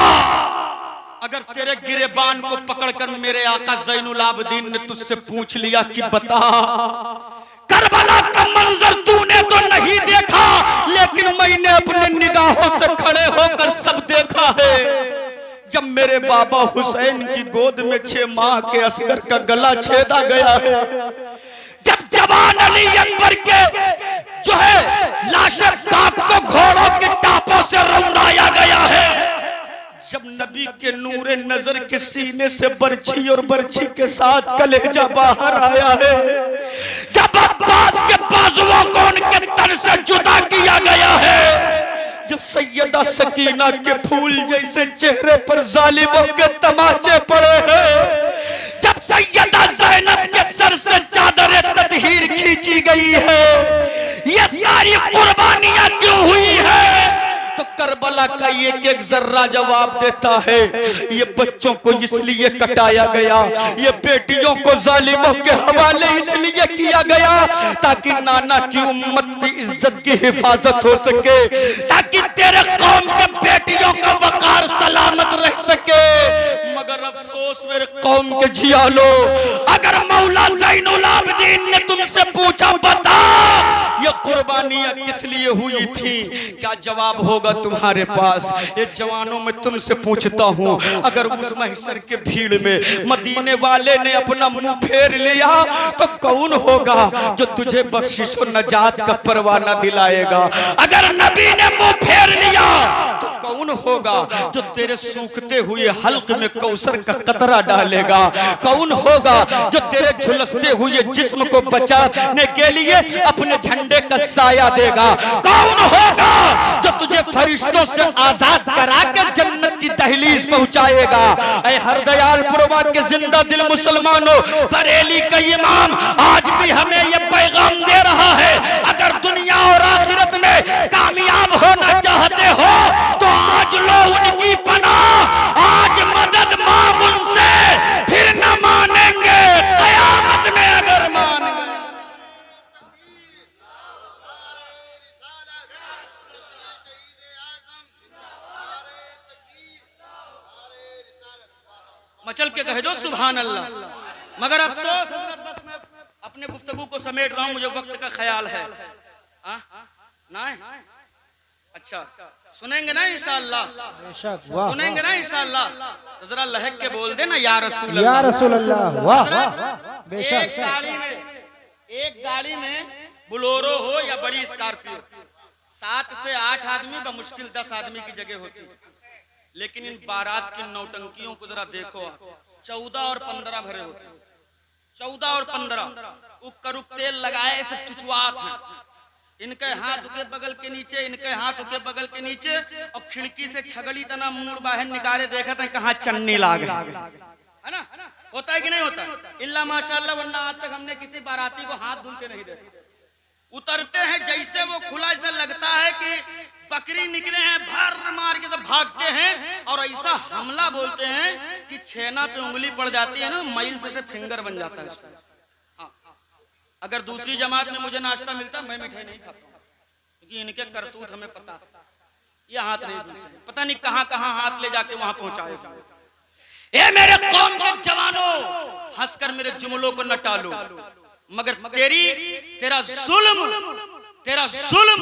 अगर तेरे गिरेबान को पकड़कर मेरे आका ज़ैनुल आबिदीन ने तुझसे पूछ लिया कि बता, करबला का मंजर तूने तो नहीं देखा, लेकिन मैंने अपने निगाहों से खड़े होकर सब देखा है। जब मेरे बाबा हुसैन की गोद में 6 माह के असगर का गला छेदा गया है, जब जवान अली अकबर के जो है लाशर टाप को घोड़ों के टापों से रौंदाया गया है, जब नबी के नूरे नजर के सीने से बर्छी और बर्छी के साथ कलेजा बाहर आया है, जब अब्बास के बाजुओं को उनके तन से जुदा किया गया है, जब सैयदा सकीना के फूल जैसे चेहरे पर जालिमों के तमाचे पड़े हैं, जब सैयदा ज़ैनब के सर से चादर तदहीर खींची गई है, ये सारी कुर्बानियां क्यों हुई है? तो करबला का एक एक जर्रा जवाब देता है, ये बच्चों को इसलिए कटाया गया, ये बेटियों को जालिमों के हवाले इसलिए किया गया ताकि नाना की उम्मत की इज्जत की हिफाजत हो सके, ताकि तेरे कौम के बेटियों का वकार सलामत रह सके। मगर अफसोस मेरे कौम के जियालो, अगर मौला ज़ैनुल आबिदीन ने तुमसे पूछा बता ये कुर्बानियां किस लिए हुई थी, क्या जवाब होगा तुम्हारे पास? ये जवानों में तुमसे पूछता हूँ, अगर उस महशर के भीड़ में मदीने वाले ने अपना मुंह फेर लिया तो कौन होगा जो तुझे बख्शिश और नजात का परवाना दिलाएगा? अगर नबी ने मुंह फेर लिया तो कौन होगा जो तेरे सूखते हुए हल्क में कौसर का कतरा डालेगा? कौन होगा जो तेरे झुलसते हुए जिस्म को बचाने के लिए अपने झंडे का साया देगा? कौन होगा जो तुझे फरिश्तों से आजाद करा के जन्नत की दहलीज पहुंचाएगा? ऐ हर दयालपुरवा के जिंदा दिल मुसलमानों, बरेली का इमाम आज भी हमें यह पैगाम दे रहा है, अगर दुनिया और आखिरत में कामयाब होना चाहते हो तो आज लो उनकी पनाह, आज मदद मांग उनसे, फिर न मानेंगे कयामत में अगर मान गए। मचल के कह दो सुभान अल्लाह। मगर अफसोस हजरत, बस मैं अपने गुफ्तगू को समेट रहा हूं, मुझे वक्त का ख्याल है। ना अच्छा सुनेंगे ना इंशाअल्लाह,
बेशक, वाह
सुनेंगे ना इंशाअल्लाह। तो जरा लहक के बोल देना या रसूल
या
अल्लाह।
रसूल अल्लाह, वाह बेशक।
एक गाड़ी में बुलोरो हो या बड़ी स्कॉर्पियो, 7 से 8 आदमी व मुश्किल 10 आदमी की जगह होती है। लेकिन इन बारात की नौटंकियों को जरा देखो आप, 14 और 15 भरे होते हैं, 14 और 15 उक्कर तेल लगाए सब चुचवात हैं। इनके हाथ के बगल के नीचे, इनके हाथ के बगल के नीचे, और खिड़की से छगली तना मुंह बाहर निकाले देखते हैं कहाँ चन्नी लाग है ना। होता है कि नहीं होता? इल्ला माशाअल्लाह, वरना आज तक हमने किसी बाराती को हाथ धुलते नहीं देखा। उतरते हैं जैसे वो खुला, ऐसा लगता है कि बकरी निकले हैं, भर मार के सब भागते हैं। और ऐसा हमला बोलते हैं कि छेना पे उंगली पड़ जाती है ना, मैल से फिंगर बन जाता है उसका। अगर दूसरी जमात में मुझे नाश्ता मिलता मैं मिठाई नहीं खाता हूँ, क्योंकि इनके करतूत हमें पता है। ये हाथ नहीं धुलते, पता नहीं कहां कहां हाथ ले जाके वहां पहुंचाए। ए मेरे कौम के जवानों, हंसकर मेरे जुमलों को न टालो, मगर तेरा जुल्म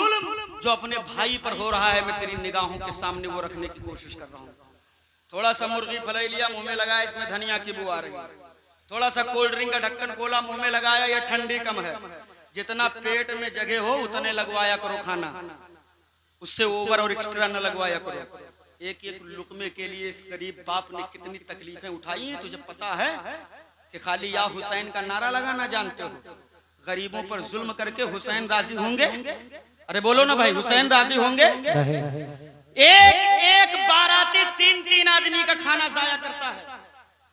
जो अपने भाई पर हो रहा है, मैं तेरी निगाहों के सामने वो रखने की कोशिश कर रहा हूँ। थोड़ा सा मुर्गी फलाई लिया, मुंह में लगाया, इसमें धनिया की बू आ रही है। थोड़ा सा कोल्ड ड्रिंक का ढक्कन खोला, मुंह में लगाया, ये ठंडी कम है। जितना पेट में जगह हो उतने लगवाया करो खाना, उससे ओवर और एक्स्ट्रा न लगवाया करो। एक एक लुकमे के लिए इस गरीब बाप ने कितनी तकलीफें उठाई हैं, तुझे पता है कि खाली या हुसैन का नारा लगाना जानते हो? गरीबों पर जुल्म करके हुसैन राजी होंगे? अरे बोलो ना भाई, हुसैन राजी होंगे? एक बाराती 3 आदमी का खाना जाया करता है,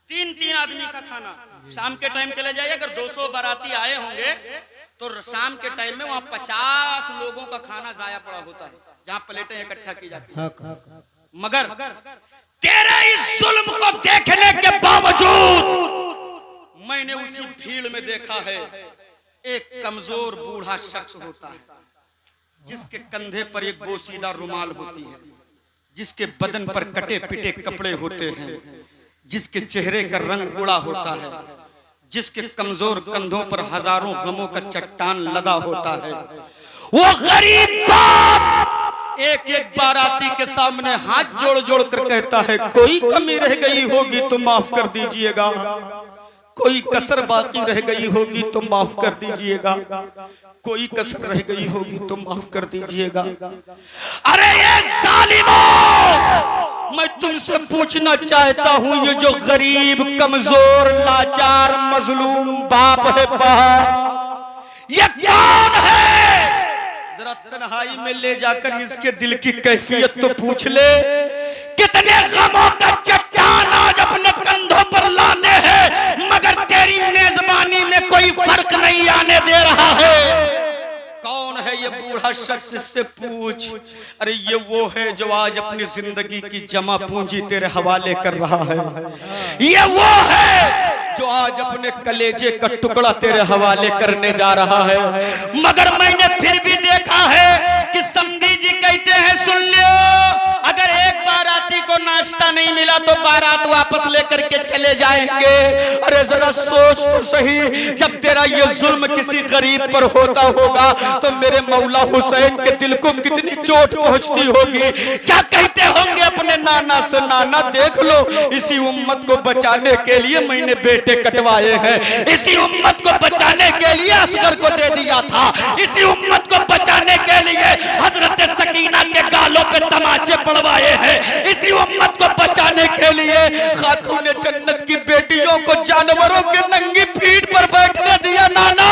3 आदमी का खाना। शाम के टाइम चले जाइए, अगर 200 बाराती आए होंगे तो शाम के टाइम में वहाँ 50 लोगों का खाना जाया पड़ा होता है, जहाँ प्लेटें इकट्ठा की जाती है। मगर तेरे इस जुल्म को देखने के बावजूद मैंने उसी भीड़ में देखा है, एक कमजोर बूढ़ा शख्स होता है, जिसके कंधे पर एक बोसीदा रुमाल होती है, जिसके बदन पर कटे पिटे कपड़े होते हैं, जिसके चेहरे का रंग उड़ा होता है, जिसके कमजोर कंधों पर हजारों गमों का चट्टान लदा होता है। वो गरीब बाप एक एक बाराती के सामने हाथ जोड़ जोड़ कर कहता है, कोई कमी रह गई होगी तो माफ कर दीजिएगा, कोई कसर बाकी रह गई होगी तो माफ कर दीजिएगा, कोई कसर रह गई होगी तो माफ कर दीजिएगा। अरे ये जालिमों, मैं तुमसे पूछना चाहता हूं, ये जो गरीब कमजोर लाचार मजलूम बाप है बाप, ये कौन है? जरा तन्हाई में ले जाकर इसके दिल की कैफियत तो पूछ ले। कितने गमों का चट्टान आज अपने कंधों पर लाने हैं, मगर तेरी मेजबानी में कोई फर्क नहीं आने दे रहा है। कौन है ये बूढ़ा शख्स? इससे पूछ। अरे ये वो है जो आज अपनी जिंदगी की जमा पूंजी तेरे हवाले कर रहा है। ये वो है जो आज अपने कलेजे का टुकड़ा तेरे हवाले करने जा रहा है। मगर मैंने फिर भी देखा है कि समधी जी कहते हैं, सुन लियो, अगर एक बाराती को नाश्ता नहीं मिला तो बारात वापस लेकर के चले जाएंगे। अरे जरा सोच तो सही, जब तेरा ये जुल्म किसी गरीब पर होता होगा तो मेरे मौला हुसैन के दिल को कितनी चोट पहुंचती होगी। क्या कहते होंगे अपने नाना से, नाना देख लो, इसी उम्मत को बचाने के लिए मैंने बेटे कटवाए हैं, इसी उम्मत को बचाने के लिए असगर को दे दिया था, इसी उम्मत को बचाने के लिए हजरत सकीना के गालों पे तमाचे पड़वाए हैं, इसी उम्मत को बचाने के लिए खातून जन्नत की बेटियों को जानवरों के नंगी पीठ पर बैठने दिया। नाना,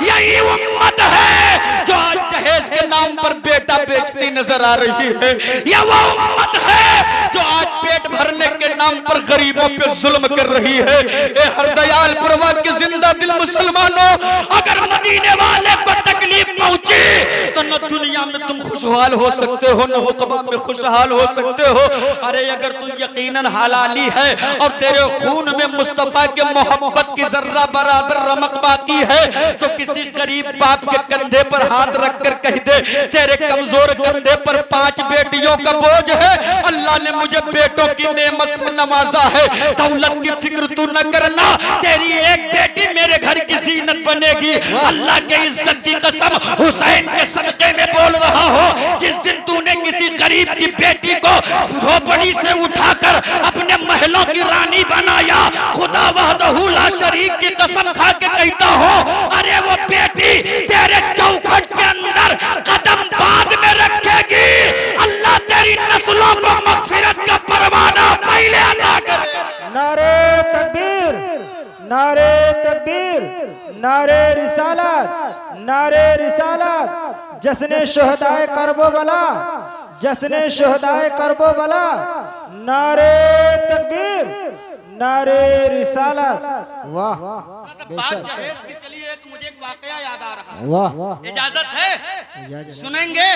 यही उम्मत है जो आज जहेज के नाम पर बेटा बेचती नजर आ रही है। यह वो उम्मत है जो आज पेट भरने के नाम पर गरीबों पे जुल्म कर रही है। ए हर दयाल प्रवाद के जिंदा दिल मुसलमानों, अगर मदीने वाले को तकलीफ पहुंची तो न दुनिया में तुम खुशहाल हो सकते हो, न हुक्म में खुशहाल हो सकते हो। अरे अगर तू यकीनन हलाली है और तेरे खून में मुस्तफा के मोहब्बत की जर्रा बराबर रमक बाकी है, तो किसी गरीब बाप के कंधे पर हाथ रखकर कह दे, तेरे कमजोर कंधे पर 5 बेटियों का बोझ है, अल्लाह ने मुझे बेटों की नेमत से नवाजा है, दौलत की फिक्र तू न करना, तेरी एक बेटी मेरे घर की जीनत बनेगी। अल्लाह के इज्जत की कसम हुसैन के सदके में बोल रहा हो, जिस दिन तूने किसी गरीब की बेटी को झोपड़ी से उठाकर अपने महलों की रानी बनाया। खुदा वहदहू ला शरीक की कसम खा के कहता हूँ, अरे वो बेटी तेरे चौखट के अंदर कदम बाद में रखेगी। अल्लाह तेरी नस्लों को मगफिरत का परवाना पहले अदा करे।
नारे तकबीर, नारे तकबीर, नारे रिसालत, नारे रिसालत। जश्न शुहदाए करबला, जश्न शुहदाए करबला। नारे तकबीर, नारे रिसालत। वाह
बात जहेज की चली है तो मुझे एक वाकया याद आ रहा है।
वाह,
इजाजत है? सुनेंगे?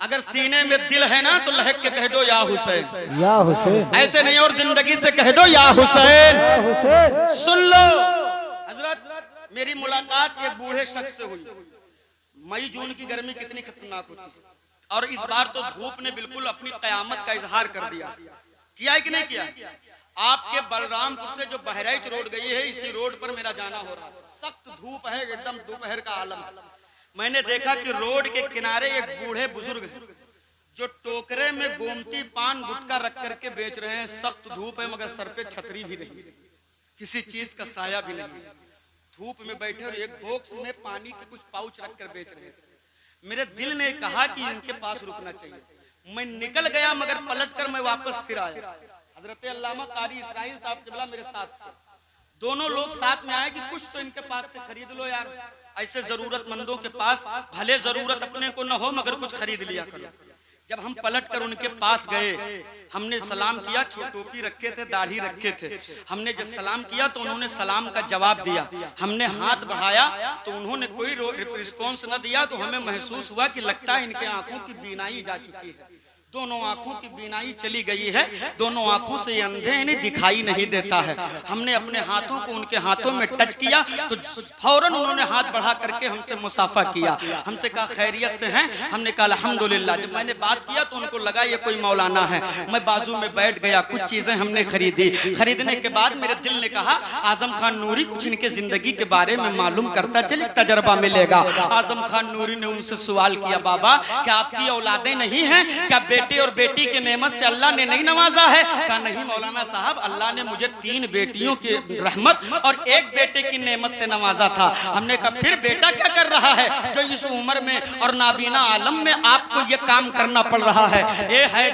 अगर सीने में दिल है ना तो लहक के कह दो या हुसैन,
या हुसैन।
ऐसे नहीं और जिंदगी से कह दो या हुसैन,
या हुसैन।
सुन लो हजरत, मेरी मुलाकात एक बूढ़े शख्स से हुई। मई जून की गर्मी कितनी खतरनाक होती है, और इस बार तो धूप ने बिल्कुल अपनी कयामत का इजहार कर दिया। किया है कि नहीं किया? आपके बलरामपुर से जो बहराइच रोड गई है, इसी रोड पर मेरा जाना हो रहा है। सख्त धूप है, एकदम दोपहर का आलम। मैंने देखा कि रोड के किनारे एक बूढ़े बुजुर्ग जो टोकरे में गोमती पान गुटखा रख करके बेच रहे हैं। सख्त धूप है मगर सर पे छतरी भी नहीं, किसी चीज का साया भी नहीं। धूप में बैठे और एक बॉक्स में पानी के कुछ पाउच रखकर बेच रहे हैं। मेरे दिल ने कहा कि इनके पास रुकना चाहिए। मैं निकल गया मगर पलटकर मैं वापस फिर आया। हजरत अल्लामा कारी इसराइल साहब क़िबला मेरे साथ थे। दोनों लोग साथ में आए कि कुछ तो इनके पास से खरीद लो यार। ऐसे जरूरतमंदों के पास भले जरूरत अपने को न हो मगर कुछ खरीद लिया करो। जब हम पलट कर उनके पास गए, हमने सलाम किया। टोपी रखे थे, दाढ़ी रखे थे। हमने जब सलाम किया तो उन्होंने सलाम का जवाब दिया। हमने हाथ बढ़ाया तो उन्होंने कोई रिस्पॉन्स न दिया। तो हमें महसूस हुआ कि लगता है इनके आंखों की बीनाई जा चुकी है। दोनों आंखों की बीनाई चली गई है। दोनों आंखों से ये अंधे, इन्हें दिखाई नहीं देता है। हमने अपने हाथों को उनके हाथों में टच किया तो फौरन उन्होंने हाथ बढ़ा करके हमसे मुसाफा किया। हमसे कहा खैरियत से हैं? हमने कहा अल्हम्दुलिल्लाह। जब मैंने बात किया तो उनको लगा ये कोई मौलाना है। मैं बाजू में बैठ गया। कुछ चीजें हमने खरीदी। खरीदने के बाद मेरे दिल ने कहा आजम खान नूरी कुछ इनके जिंदगी के बारे में मालूम करता चले, तजर्बा मिलेगा। आजम खान नूरी ने उनसे सवाल किया, बाबा क्या आपकी औलादें नहीं हैं? क्या बेटे और बेटी के नेमत से अल्लाह ने नहीं नवाजा है? कहा नहीं मौलाना साहब, अल्लाह ने मुझे 3 बेटियों की रहमत और 1 बेटे की नेमत से नवाजा था। हमने कहा फिर बेटा क्या कर रहा है जो इस उम्र में और नाबीना आलम में आपको ये काम करना पड़ रहा है? ये है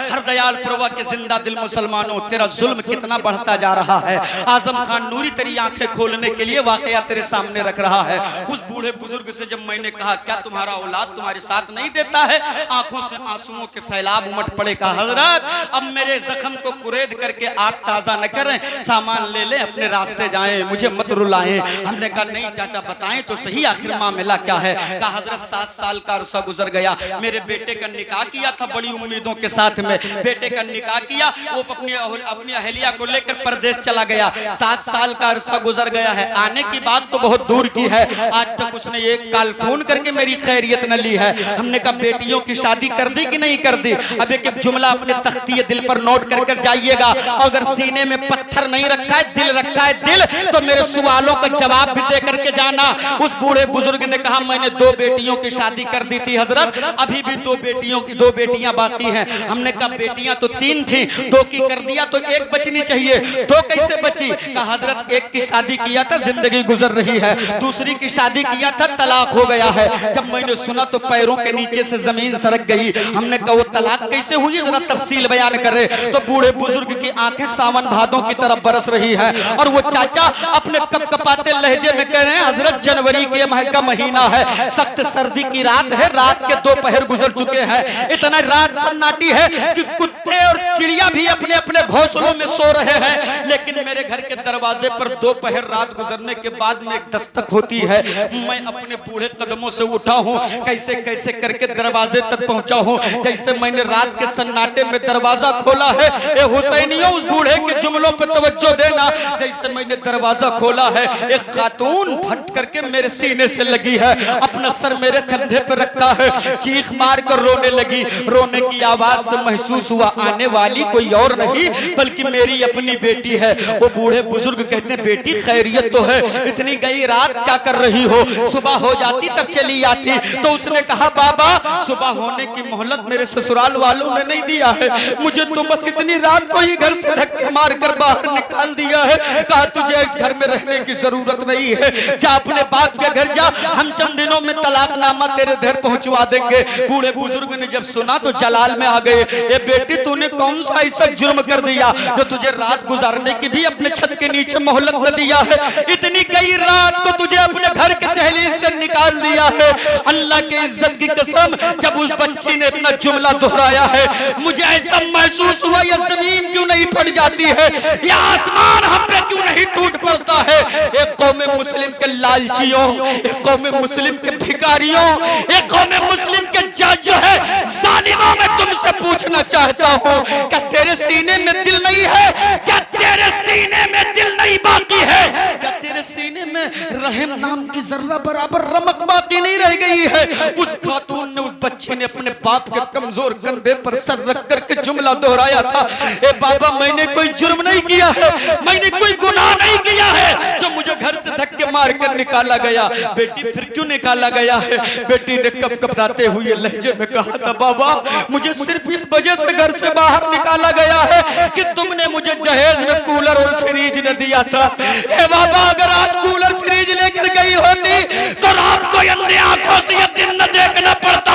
हर दयाल पुरवा के जिंदा दिल मुसलमानों, तेरा जुल्म कितना बढ़ता जा रहा है। आजम खान नूरी तेरी आंखें खोलने के लिए वाकया तेरे सामने रख रहा है। उस बूढ़े बुजुर्ग से जब मैंने कहा क्या तुम्हारा औलाद तुम्हारे साथ नहीं देता है? आंखों से आंसुओं के सैलाब उमट पड़े। कहा हजरत अब मेरे जख्म को कुरेद करके आप ताजा न करें, सामान ले ले अपने रास्ते जाएं, मुझे मत रुलाएं। हमने कहा नहीं चाचा बताएं तो सही आखिर मामला क्या है? कहा हजरत 7 साल का अरसा गुजर गया। मेरे बेटे का निकाह किया था बड़ी उम्मीदों के साथ में। बेटे का निकाह किया, वो अपनी अहलिया को लेकर परदेश चला गया। 7 साल का अरसा गुजर गया है। आने की बात तो बहुत दूर की है, आज तक उसने एक कॉल फोन करके मेरी खैरियत न ली है। हमने कहा बेटियों की शादी कर दी कि नहीं कर दी? अब एक जुमला अपने तख्ती दिल पर नोट कर जाइएगा। अगर सीने में पत्थर नहीं रखा है, दिल रखा है दिल, तो मेरे सवालों का जवाब भी दे करके जाना। उस बूढ़े बुजुर्ग ने कहा मैंने 2 बेटियों की शादी कर दी थी हजरत, अभी भी 2 बेटियां बाकी हैं। हमने कहा बेटियां तो 3 थी, 2 की कर दिया तो 1 बचनी चाहिए, 2 कैसे बची? कहा हजरत 1 की शादी किया था जिंदगी गुजर रही है, दूसरी की शादी किया था तलाक हो गया है। जब मैंने सुना तो पैरों के नीचे से जमीन सरक गई। हमने कहा वो तलाक कैसे हुई, जरा तफसील बयान करे। तो बूढ़े बुजुर्ग की आंखें सावन भादों की तरफ बरस रही है और वो चाचा अपने कपकपाते लहजे में कह रहे हैं हजरत जनवरी के माह का महीना है, सख्त सर्दी की रात है, रात के 2 पहर गुजर चुके हैं। इतना रात सन्नाटी है कि कुत्ते और चिड़िया भी अपने अपने घोंसलों में सो रहे हैं। लेकिन मेरे घर के दरवाजे पर 2 पहर रात गुजरने के बाद में एक दस्तक होती है। मैं अपने बूढ़े कदमों से उठा हूँ, कैसे कैसे करके दरवाजे तक पहुंचा हूँ। जैसे मैंने रात के सन्नाटे में दरवाजा खोला है, ए हुसैनियों उस बूढ़े के जुमलों पर तवज्जो देना। जैसे मैंने दरवाजा खोला है, एक खातून फट करके मेरे सीने से लगी है, अपना सर मेरे कंधे पर रखा है, चीख मार कर रोने लगी। रोने की आवाज से महसूस हुआ आने वाली कोई और नहीं बल्कि मेरी अपनी बेटी है। वो बूढ़े बुजुर्ग कहते हैं बेटी खैरियत तो है, इतनी गई रात क्या कर रही हो? सुबह हो जाती तब चली आती। तो उसने कहा बाबा सुबह होने की मोहलत मेरे ससुराल वालों ने नहीं दिया है। मुझे तो बस इतनी रात को ही घर से धक्के मार कर बाहर निकाल दिया है। कहा तुझे इस घर में रहने की जरूरत नहीं है, जा अपने बाप के घर जा, हम चंद दिनों में तलाकनामा तेरे घर पहुंचवा देंगे। बूढ़े बुजुर्ग ने जब सुना तो जलाल में आ गए। ए बेटी, तूने कौन सा ऐसा जुर्म कर दिया जो तुझे रात गुजारने की भी अपने छत के नीचे मोहलत न दिया है? इतनी कई रात को तुझे अपने घर के दहलीज से निकाल दिया है। अल्लाह की इज्जत की कसम, जब उस बच्ची ने अपना जुमला दोहराया है, मुझे ऐसा महसूस हुआ ये जमीन क्यों नहीं फट जाती है, या आसमान हम पे क्यों नहीं टूट पड़ता है। एक कौम मुस्लिम के लालचियों, एक कौम मुस्लिम के भिखारियों, एक कौम मुस्लिम के जज जो है जालिमों, में तुमसे पूछना चाहता हूँ, क्या तेरे सीने में दिल नहीं है? क्या तेरे सीने में दिल नहीं बाकी है? क्या तेरे सीने में रहम नाम की जर्रा बराबर रमक बाकी नहीं रह गई है? उस खातून ने, उस बच्चे ने अपने बाप के कमजोर कंधे पर सर रख करके जुमला दोहराया था, ए बाबा, मैंने कोई जुर्म नहीं किया है, मैंने कोई गुनाह नहीं किया है जो मुझे घर से धक्के मार कर निकाला गया। बेटी, फिर क्यों निकाला गया है? बेटी ने कब कपड़ाते हुए लहजे में कहा था, बाबा, मुझे सिर्फ इस वजह से घर से बाहर निकाला गया है कि तुमने मुझे जहेज में कूलर और फ्रिज न दिया था। ए बाबा, अगर आज कूलर फ्रिज लेकर गई होती तो रात को अंधे आंखों से ये दिन न देखना पड़ता।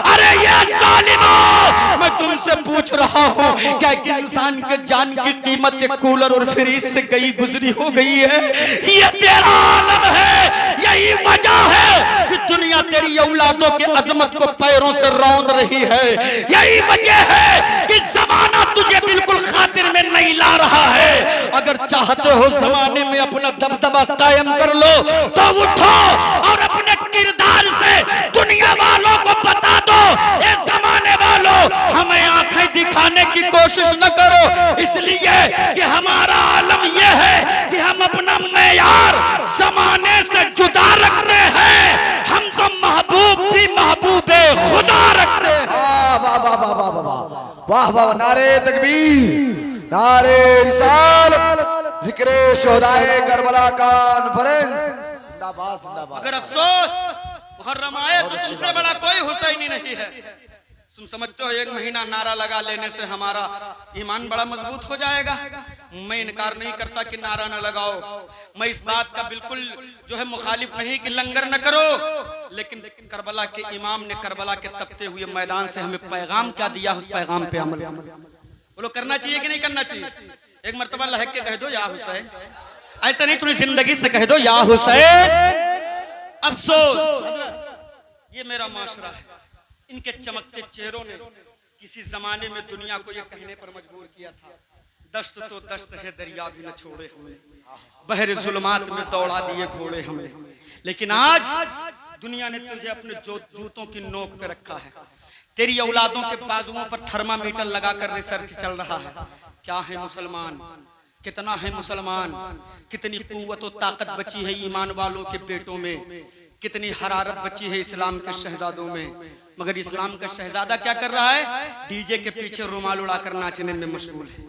अरे ये जालिमों, मैं तुमसे पूछ रहा हूँ, क्या एक इंसान के जान की कीमत एक कूलर और फ्रिज से गई गुजरी हो गई है? ये तेरा आलम है, यही वजह है कि दुनिया तेरी औलादों के अजमत को पैरों से रौंद रही है। यही वजह है कि जमाना तुझे बिल्कुल खातिर में नहीं ला रहा है। अगर चाहते हो जमाने में अपना दबदबा कायम कर लो तो उठो और अपने किरदार से दुनिया वालों को बता दो, ये जमाने वालों, हमें आंखें दिखाने की कोशिश न करो, इसलिए कि हमारा आलम यह है कि हम अपना मेयार जमाने से जुदा रखते हैं। हम तो महबूब भी महबूबे खुदा रखते हैं।
वाह वाह वाह वाह वाह वाह वाह, नारे तकबीर, नारे रिसालत, जिक्रे शोहदाए करबला कॉन्फ्रेंस, जिंदाबाद जिंदाबाद।
अगर अफसोस मुहर्रम आए तो तुमसे बड़ा कोई हुसैनी नहीं है। तुम समझते हो एक महीना नारा लगा लेने से हमारा ईमान बड़ा मजबूत हो जाएगा? मैं इनकार नहीं करता कि नारा न लगाओ, मैं इस बात का बिल्कुल जो है मुखालिफ नहीं कि लंगर न करो, लेकिन करबला के इमाम ने करबला के तपते हुए मैदान से हमें पैगाम क्या दिया, उस पैगाम पे अमल बोलो, करना चाहिए कि नहीं करना चाहिए? एक मर्तबा लहक के कह दो, या हुसैन। ऐसा नहीं, थोड़ी जिंदगी से कह दो, या हुसैन। अफसोस, ये मेरा माशरा है, इनके चमकते चेहरों ने किसी जमाने में दुनिया को ये कहने पर मजबूर किया था, दस्त तो दस्त है दरिया भी न छोड़े हमें, बहरे जुल्मात में दौड़ा दिए घोड़े हमें। लेकिन आज दुनिया ने तुझे अपने जूतों की नोक पे रखा है, तेरी औलादों के बाजुओं पर थर्मामीटर लगाकर रिसर्च चल रहा है। क्या है मुसलमान, कितना है मुसलमान, कितनी कुव्वत और ताकत बची है ईमान वालों के पेटों में, कितनी हरारत बची है इस्लाम के शहजादों में। मगर इस्लाम का शहजादा क्या कर रहा है? डीजे के पीछे रुमाल उड़ाकर नाचने में मशगूल है।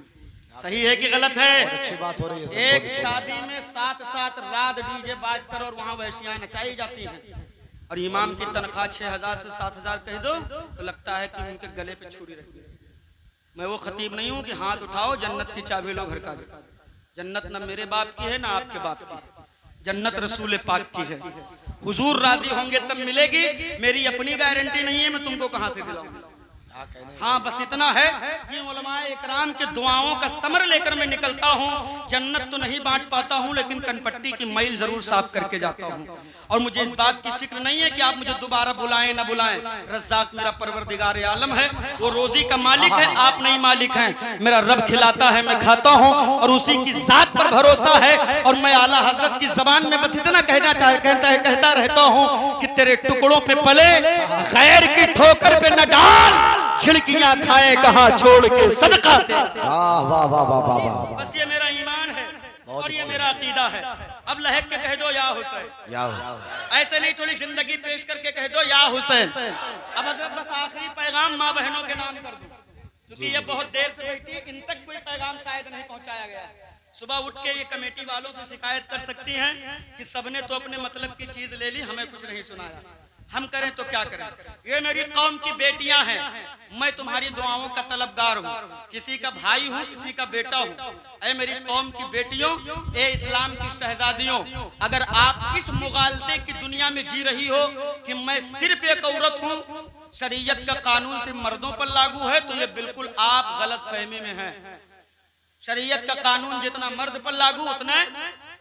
सही है कि गलत है?
अच्छी बात हो रही है।
एक शादी में 7-7 रात डीजे बाज कर और वहाँ वैश्याएं नचाई जाती हैं, और इमाम की तनख्वाह 6000 से 7000 कह दो तो लगता है कि उनके गले पे छुरी रखी है। मैं वो खतीब नहीं हूँ कि हाथ उठाओ जन्नत की चाबी लो घर का। जन्नत न मेरे बाप की है ना आपके बाप की, जन्नत रसूल पाक की है। हुजूर राजी होंगे तब मिलेगी, मेरी अपनी गारंटी नहीं है, मैं तुमको कहां से दिलाऊं। हाँ, बस इतना है कि उलमाए इकराम के दुआओं का समर लेकर मैं निकलता हूँ। जन्नत तो नहीं बांट पाता हूँ, लेकिन कनपट्टी की मैल जरूर साफ करके जाता हूँ। और मुझे इस बात की फिक्र नहीं है कि आप मुझे दोबारा बुलाएं ना बुलाएं। रज़्ज़ाक़ मेरा परवरदिगार आलम है, वो रोजी का मालिक है, आप नहीं मालिक हैं। मेरा रब खिलाता है, मैं खाता हूँ, और उसी की जात पर भरोसा है। और मैं आला हजरत की जबान में बस इतना कहता रहता हूँ कि तेरे टुकड़ों पे पले, गैर की ठोकर पे न डाल, छिड़कियां खाए कहां छोड़ के सदका दे।
वाह वाह वाह वाह वाह वाह,
बस ये मेरा ईमान है और ये मेरा अकीदा है। अब लहक के कह दो या हुसैन, ऐसे नहीं थोड़ी जिंदगी पेश करके कह दो या हुसैन। अब हजरत बस आखिरी पैगाम माँ बहनों के नाम कर दो, क्योंकि ये बहुत देर से बैठी है, इन तक कोई पैगाम शायद नहीं पहुंचाया गया। सुबह उठ के ये कमेटी वालों से शिकायत कर सकती हैं कि सबने तो अपने मतलब की चीज ले ली, हमें कुछ नहीं सुनाया। हम करें तो क्या करें। ये मेरी कौम की बेटियां हैं, मैं तुम्हारी दुआओं का तलबगार हूँ, किसी का भाई हूँ, किसी का बेटा हूँ। ऐ मेरी कौम की बेटियों, ए इस्लाम की शहजादियों, अगर आप इस मुगालते की दुनिया में जी रही हो कि मैं सिर्फ एक औरत हूँ, शरीयत का कानून सिर्फ मर्दों पर लागू है, तो ये बिल्कुल आप गलत फहमी में हैं। शरीयत का कानून जितना मर्द पर लागू उतना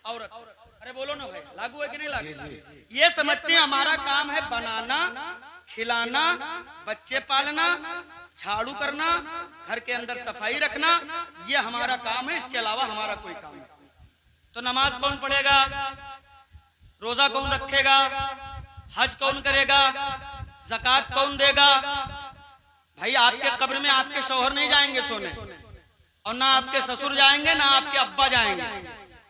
औरत। अरे बोलो ना भाई, लागू है कि नहीं लागू? ये समझते हैं हमारा काम है बनाना, खिलाना, बच्चे पालना, झाड़ू करना, घर के अंदर सफाई रखना, ये हमारा काम है, इसके अलावा हमारा कोई काम नहीं। तो नमाज कौन पढ़ेगा, रोजा कौन रखेगा, हज कौन करेगा, ज़कात कौन देगा? भाई आपके कब्र में आपके शौहर नहीं जाएंगे सोने, और ना आपके ससुर जाएंगे, ना आपके अब्बा जाएंगे।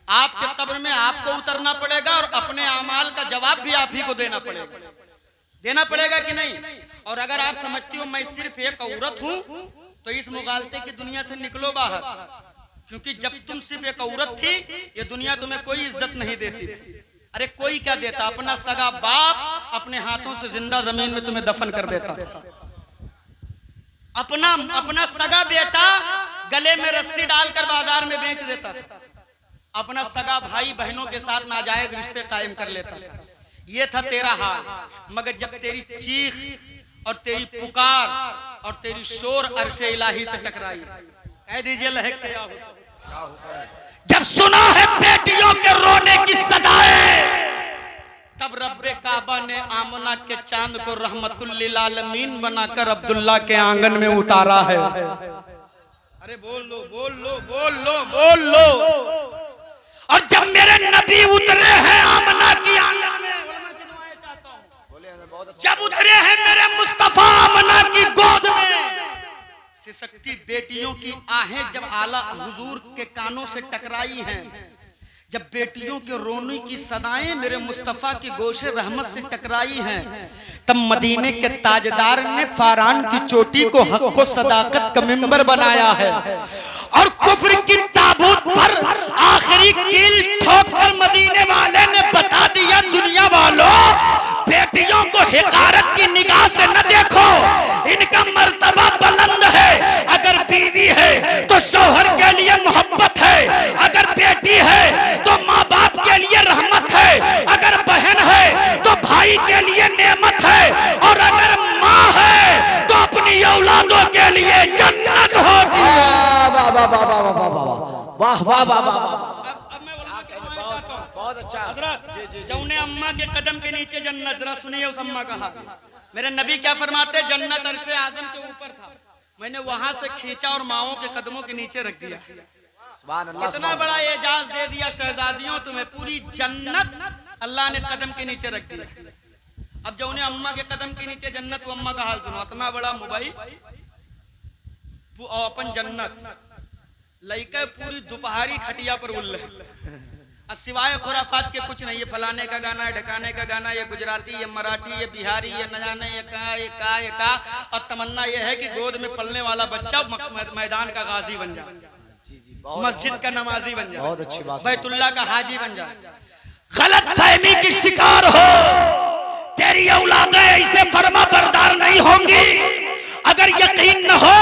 आपके कब्र में आपको उतरना पड़ेगा और अपने अमाल का जवाब भी आप ही को देना पड़ेगा कि नहीं? और अगर आप समझती हो मैं सिर्फ एक औरत हूं, तो इस मुगालते की दुनिया से निकलो बाहर, क्योंकि जब तुम सिर्फ एक औरत थी, ये दुनिया तुम्हें कोई इज्जत नहीं देती थी। अरे कोई क्या देता, अपना सगा बाप अपने हाथों से जिंदा जमीन में तुम्हें दफन कर देता था। अपना सगा बेटा गले में रस्सी डालकर बाजार में बेच देता था। अपना सगा भाई बहनों के साथ नाजायज रिश्ते कायम कर लेता था। ये था तेरा हाल। मगर जब तेरी चीख और तेरी पुकार और तेरी शोर अर्शे इलाही से टकराई, कह दीजिए लहक क्या हुसैन, जब सुना है बेटियों के रोने की सदाएं, तब रब्बे काबा ने आमना के चांद को रहमतुल्लिल आलमीन बनाकर अब्दुल्ला के आंगन में उतारा है। अरे बोल लो बोल लो बोल लो बोल लो। और जब मेरे नबी उतरे हैं आमना की आंगन में, जब उतरे हैं मेरे मुस्तफा आमना की गोद में, सिसकती बेटियों की आहें जब आला हुजूर के कानों से टकराई हैं, जब बेटियों के रोने की सदाएं मेरे मुस्तफा की गोशे रहमत से टकराई हैं, तब मदीने के ताजदार ने फारान की चोटी को हक को सदाकत का मिंबर बनाया है, और कुफ्र की ताबूत पर आखिरी कील ठोककर मदीने वाले ने बता दिया दुनिया वालों, बेटियों को हिकारत की निगाह से न देखो, इनका मर्तबा बुलंद है। अगर बीवी है तो शौहर के लिए मोहब्बत है, अगर बेटी है तो माँ बाप के लिए रहमत है, अगर बहन है तो भाई के लिए नेमत है, और अगर माँ है तो अपनी औलादों के लिए जन्नत होती है।
वाह वाह वाह वाह वाह वाह वाह वाह वाह। बहुत अच्छा
हज़रत, जौने अम्मा के कदम के नीचे जन्नत, जरा सुनिए उस अम्मा का हाल। मेरे नबी क्या फरमाते, जन्नत अर्शे आज़म के ऊपर था, मैंने वहां से खींचा और माओं के कदमों के नीचे रख दिया। इतना बड़ा एजाज दे दिया शहजादियों तुम्हें, पूरी जन्नत अल्लाह ने कदम के नीचे रख दिया। अब जो उन्हें अम्मा के कदम के नीचे जन्नत, वो अम्मा का हाल सुनो। इतना बड़ा मोबाइल अपन जन्नत लइका पूरी दोपहरी खटिया पर उल्ले, सिवाय खुराफात के कुछ नहीं। ये फलाने का गाना है, ढकाने का गाना, ये गुजराती, ये मराठी, ये बिहारी, ये न जाने ये का। और तमन्ना ये है कि गोद में पलने वाला बच्चा मैदान का गाजी बन जाए, मस्जिद का नमाजी बन जाए,
बहुत अच्छी बात,
बैतुल्लाह का हाजी बन जाए। गलत फहमी की शिकार हो, तेरी औलादें ऐसे फरमा बरदार नहीं होंगी। अगर यकीन न हो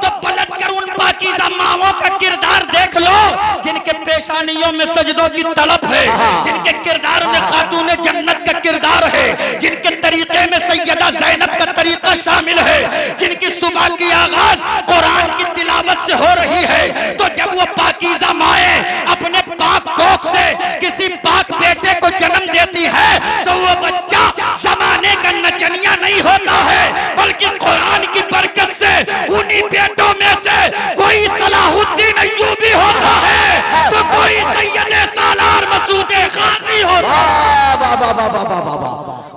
तो पलट कर उन पाकीज़ा माओं का किरदार देख लो, जिनके पेशानियों में सजदों की तड़प है, जिनके किरदार में खातून जन्नत का किरदार है, जिनके तरीके में सैयदा ज़ैनब का तरीका शामिल है, जिनकी सुबह की आगाज कुरान की तिलावत से हो रही है। तो जब वो पाकीज़ा माएं अपने पाक कोख से किसी पाक बेटे को जन्म देती है, तो वो बच्चा जमाने का नचनिया नहीं होता है, बल्कि कुरान की बरकत से उन्हीं बेटों में से कोई सलाहुद्दीन अय्यूबी होता है, तो कोई सैयद सालार मसूद गाजी होता है।
वाह वाह वाह वाह वाह वाह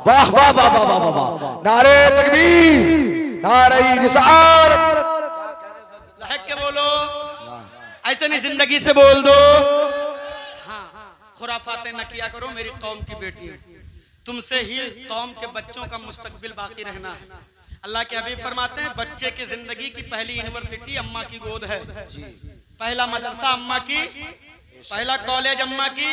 वाह वाह वाह वाह वाह। नारे तकबीर, नारे रिसालत,
लहक के बोलो, ऐसे नहीं जिंदगी से बोल दो। हाँ, खुराफातें न किया करो मेरी कौम की बेटी, तुमसे ही कौम के बच्चों का मुस्तकबिल बाकी रहना है। अल्लाह के हबीब फरमाते हैं, बच्चे की जिंदगी की पहली यूनिवर्सिटी अम्मा की गोद है, पहला मदरसा अम्मा की, पहला कॉलेज अम्मा की,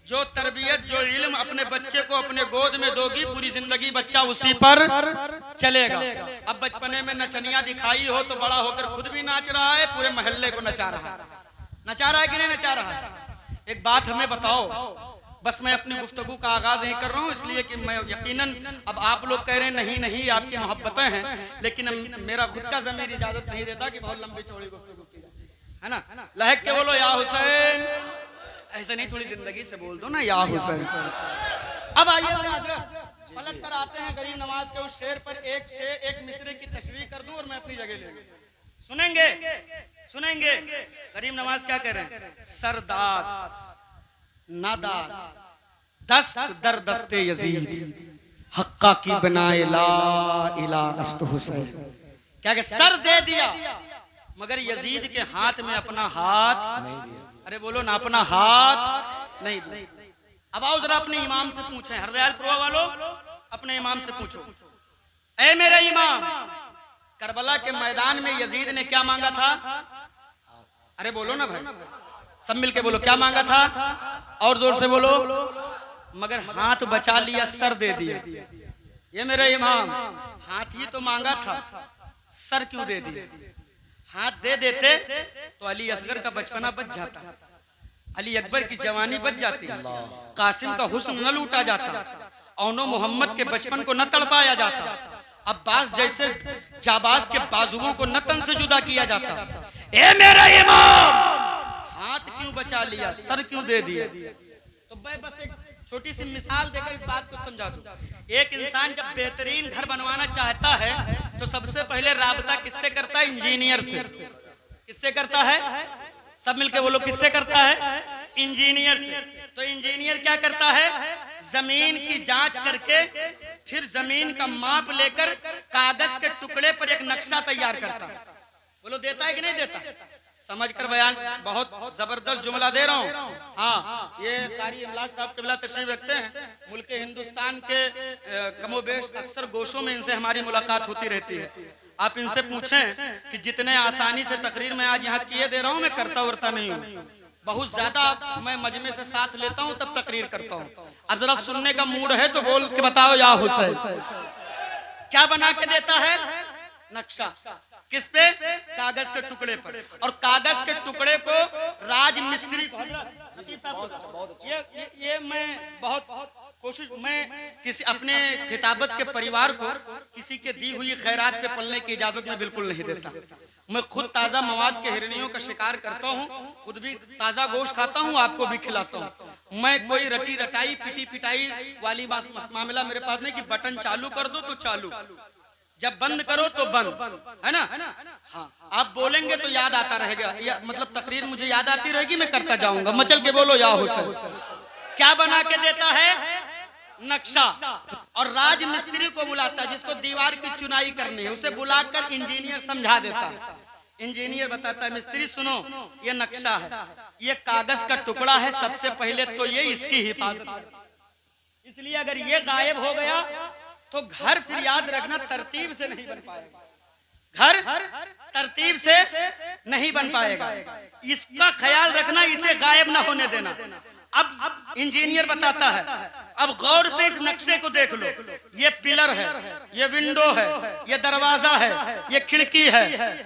जो तरबियत, जो इल्म अपने बच्चे को अपने गोद में दोगी, पूरी जिंदगी बच्चा उसी पर चलेगा। अब बचपने में नचनिया दिखाई हो तो बड़ा होकर खुद भी नाच रहा है, पूरे मोहल्ले को नचा रहा है। नचा रहा है कि नहीं नचा रहा है? एक बात हमें बताओ, बस मैं अपनी गुफ्तगू का आगाज यही कर रहा हूँ इसलिए कि मैं यकीनन, अब आप लोग कह रहे हैं नहीं नहीं आपकी मोहब्बतें हैं, लेकिन मेरा खुद का ज़मीर इजाजत नहीं देता कि बहुत लंबी चौड़ी गुफ्तगू की जाए, है ना? लहक के बोलो या हुसैन, ऐसे नहीं, थोड़ी जिंदगी से बोल दो ना या हुसैन। अब आइए पलट कर आते हैं गरीब नवाज के उस शेर पर, एक मिसरे की तशरीह कर दूं और मैं अपनी जगह ले सुनेंगे गरीब नवाज क्या कह रहे हैं? सरदार नादार दस्त दर दस्ते यजीद हक्का की बनाए ला इलाहा अस्त हुसैन। क्या कह, सर दे दिया मगर यजीद के हाथ में अपना हाथ नहीं दिया। अरे बोलो ना, अपना हाथ नहीं दिया। अब आओ जरा अपने इमाम से पूछें, हरदयालपुर वालों अपने इमाम से पूछो, ऐ मेरे इमाम, करबला के मैदान में यजीद ने क्या मांगा था? अरे बोलो ना भाई, सब मिलके बोलो, क्या मांगा था? और जोर से बोलो। मगर हाथ बचा लिया, सर दे दिया। ये मेरे इमाम, हाथ ही तो मांगा था, सर क्यों दे दिया? हाथ दे देते तो अली असगर का बचपना बच जाता, अली अकबर की जवानी बच जाती, कासिम का हुस्न न लूटा जाता, औनो मोहम्मद के बचपन को न तड़पाया जाता, अब्बास जैसे जाबाज के बाजुओं को न तन से जुदा किया जाता। ए मेरा इमाम, हाथ क्यों बचा लिया, सर क्यों दे दिया? तो मैं बस एक छोटी सी मिसाल देकर इस बात को समझा दूं। एक इंसान जब बेहतरीन घर बनवाना चाहता है तो सबसे पहले राबता किससे करता है? इंजीनियर से। किससे करता है? सब मिलके बोलो, किससे करता है? इंजीनियर से। तो इंजीनियर क्या करता है? जमीन की जांच करके फिर जमीन का माप लेकर कागज के टुकड़े पर एक नक्शा तैयार करता है। बोलो देता है कि नहीं देता? समझकर बयान, बहुत जबरदस्त जुमला दे रहा हूँ। हाँ, ये कारी इमलाक साहब किबला तशरीफ रखते हैं, मुल्क हिंदुस्तान के कमोबेश अक्सर गोशों में इनसे हमारी मुलाकात होती रहती है। आप इनसे पूछें कि जितने आसानी से तकरीर में आज यहाँ किए दे रहा हूँ, मैं करता वर्ता नहीं हूँ, बहुत ज्यादा मैं मजमे से साथ लेता हूँ तब तकरीर करता हूँ। अब जरा सुनने का मूड है तो बोल के बताओ या हुसैन। क्या बना के देता है? नक्शा। किस पे? कागज के टुकड़े पर। और कागज के टुकड़े को राज मिस्त्री, ये मैं बहुत कोशिश, मैं किसी अपने खिताबत के परिवार को किसी के दी हुई खैरात पे पलने की इजाजत में बिल्कुल नहीं देता। मैं खुद ताजा मवाद के हिरनियों का शिकार करता हूँ, खुद भी ताजा गोश्त खाता हूँ, आपको भी खिलाता हूँ। मैं कोई रटी रटाई पिटी पिटाई वाली मामला मेरे पास नहीं कि बटन चालू कर दो तो चालू, जब बंद करो तो बंद, है ना? हाँ, आप बोलेंगे तो याद आता रहेगा, या मतलब तकरीर मुझे याद आती रहेगी, मैं करता जाऊंगा। मचल के बोलो या हुसैन। क्या बना के देता है? नक्शा। और राज मिस्त्री को बुलाता है, जिसको दीवार की चुनाई करनी है, उसे बुलाकर इंजीनियर समझा देता है। इंजीनियर बताता है, मिस्त्री सुनो, ये नक्शा है, ये कागज का टुकड़ा है, सबसे पहले तो ये इसकी हिफाजत है, इसलिए अगर ये गायब हो गया तो घर फिर याद रखना तरतीब से नहीं बन पाएगा, घर तरतीब से नहीं बन पाएगा, इसका ख्याल रखना, इसे गायब ना होने देना। अब इंजीनियर बताता है, अब गौर से इस नक्शे को देख लो, ये पिलर है, ये विंडो है, ये दरवाजा है, ये खिड़की है,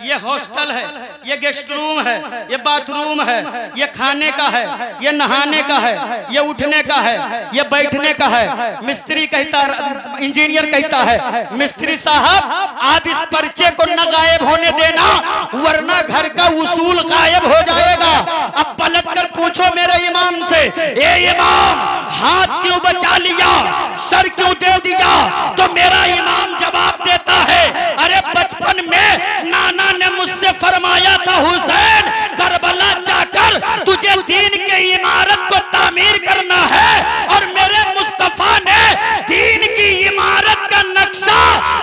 ये हॉस्टल है, ये गेस्ट रूम है, ये बाथरूम है, ये खाने का है, ये नहाने का है, ये उठने का है, ये बैठने का है। मिस्त्री कहता है, इंजीनियर कहता है, मिस्त्री साहब आप इस पर्चे को न गायब होने देना, वरना घर का उसूल गायब हो जाएगा। अब पलट कर पूछो मेरे इमाम से, ए इमाम हाथ क्यों बचा लिया, सर क्यों दे दिया? तो मेरा इमाम जवाब देता है, अरे बचपन में नाना ने मुझसे फरमाया था, हुसैन करबला जाकर तुझे दीन के इमारत को तामीर करना है, और मेरे मुस्तफा ने दीन की इमारत का नक्शा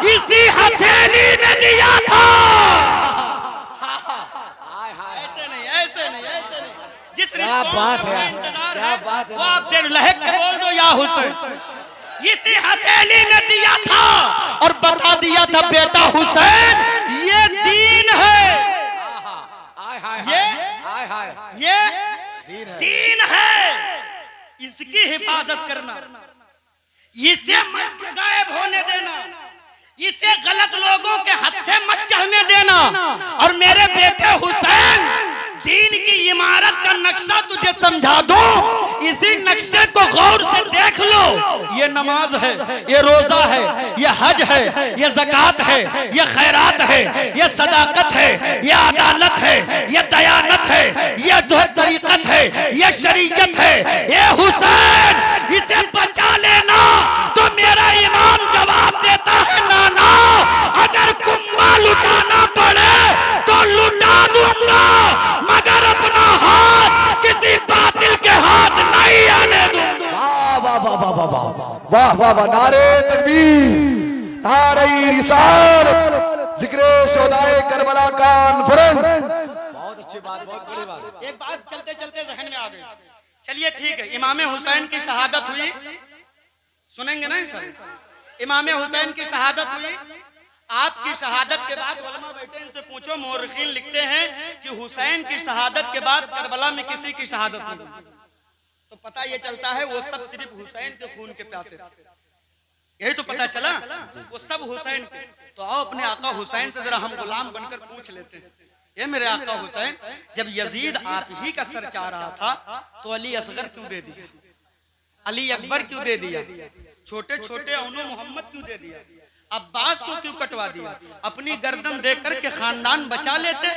इसी हथेली में दिया था। ऐसे नहीं जिस
क्या बात है, क्या बात है,
वो आप लहक के बोल दो या हुसैन। इसी हथेली ने दिया था और बता दिया था, बेटा हुसैन ये दीन है, ये दीन है, इसकी हिफाजत करना, इसे मत गायब होने देना, इसे गलत लोगों के हत्थे मत चढ़ने देना। और मेरे बेटे हुसैन, दीन की इमारत का नक्शा तुझे समझा दूं, इसी नक्शे को गौर से देख लो। ये नमाज है, ये रोजा है, ये हज है, ये ज़कात है, ये खैरात है, ये सदाकत है, ये अदालत है, ये दयानत है, ये तरीकत है, ये शरीयत है। ये हुसैन, इसे बचा लेना। तो मेरा इमाम जवाब देता है, नाना अगर कुंभा लुटाना पड़े तो लुटा दूंगा, मगर अपना हाथ किसी बातिल के हाथ नहीं आने दूंगा।
वाह वाह वाह वाह वाह वाह वाह वाह वाह, नारे तकबीर, नारे रिसालत, जिक्र शोहदाए करबला कॉन्फ्रेंस। बहुत अच्छी बात, बहुत बड़ी बात।
एक बात चलते चलते जहन में आ गई। चलिए ठीक है, इमाम हुसैन की शहादत हुई, सुनेंगे ना सर? इमाम हुसैन की शहादत हुई। आपकी शहादत के बाद उलमा बैठे, इनसे पूछो, मुर्रिखीन लिखते हैं कि हुसैन की शहादत के बाद करबला में किसी की शहादत नहीं हुई। तो पता ये चलता है वो सब सिर्फ हुसैन के खून के प्यासे थे। यही तो पता चला, वो सब हुसैन के। तो आओ अपने आका हुसैन से जरा हम गुलाम बनकर पूछ लेते हैं, ये मेरे आका हुसैन, जब यजीद आप ही का सर चाह रहा था तो अली असगर क्यों दे दिया? अली अकबर क्यों दे दिया? छोटे छोटे औनो मोहम्मद क्यों दे दिया? अब्बास को क्यों कटवा दिया? अपनी गर्दन देकर के खानदान बचा लेते,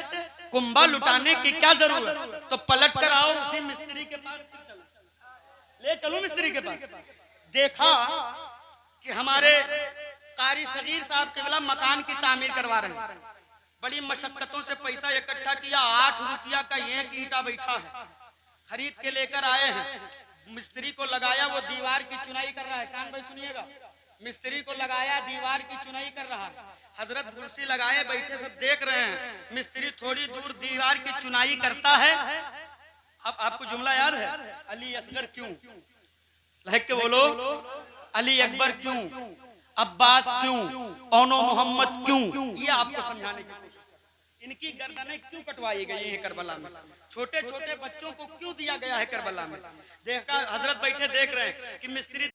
कुंभा लुटाने की क्या जरूरत? तो पलट कर आओ उसी मिस्त्री के पास, ले चलो मिस्त्री के पास। देखा कि हमारे कारी सगीर साहब केवला मकान की तामीर करवा रहे हैं। बड़ी मशक्कतों से पैसा इकट्ठा किया, 8 रुपया का एक ईंटा बैठा है, खरीद के लेकर आए हैं। मिस्त्री को लगाया, वो दीवार की चुनाई कर रहा है। शान भाई सुनिएगा, मिस्त्री को लगाया, दीवार की चुनाई कर रहा है। हजरत कुर्सी लगाए बैठे, सब देख रहे हैं। मिस्त्री थोड़ी दूर दीवार की चुनाई करता है। अब आपको जुमला याद है, अली असगर क्यों? लहक के बोलो, अली अकबर क्यों, अब्बास क्यों, औनो मोहम्मद क्यों? ये आपको समझाने की कोशिश। इनकी गर्दनें क्यों कटवाई गई हैं करबला में? छोटे छोटे बच्चों को क्यों दिया गया है करबला में? देखा हजरत बैठे देख रहे हैं कि मिस्त्री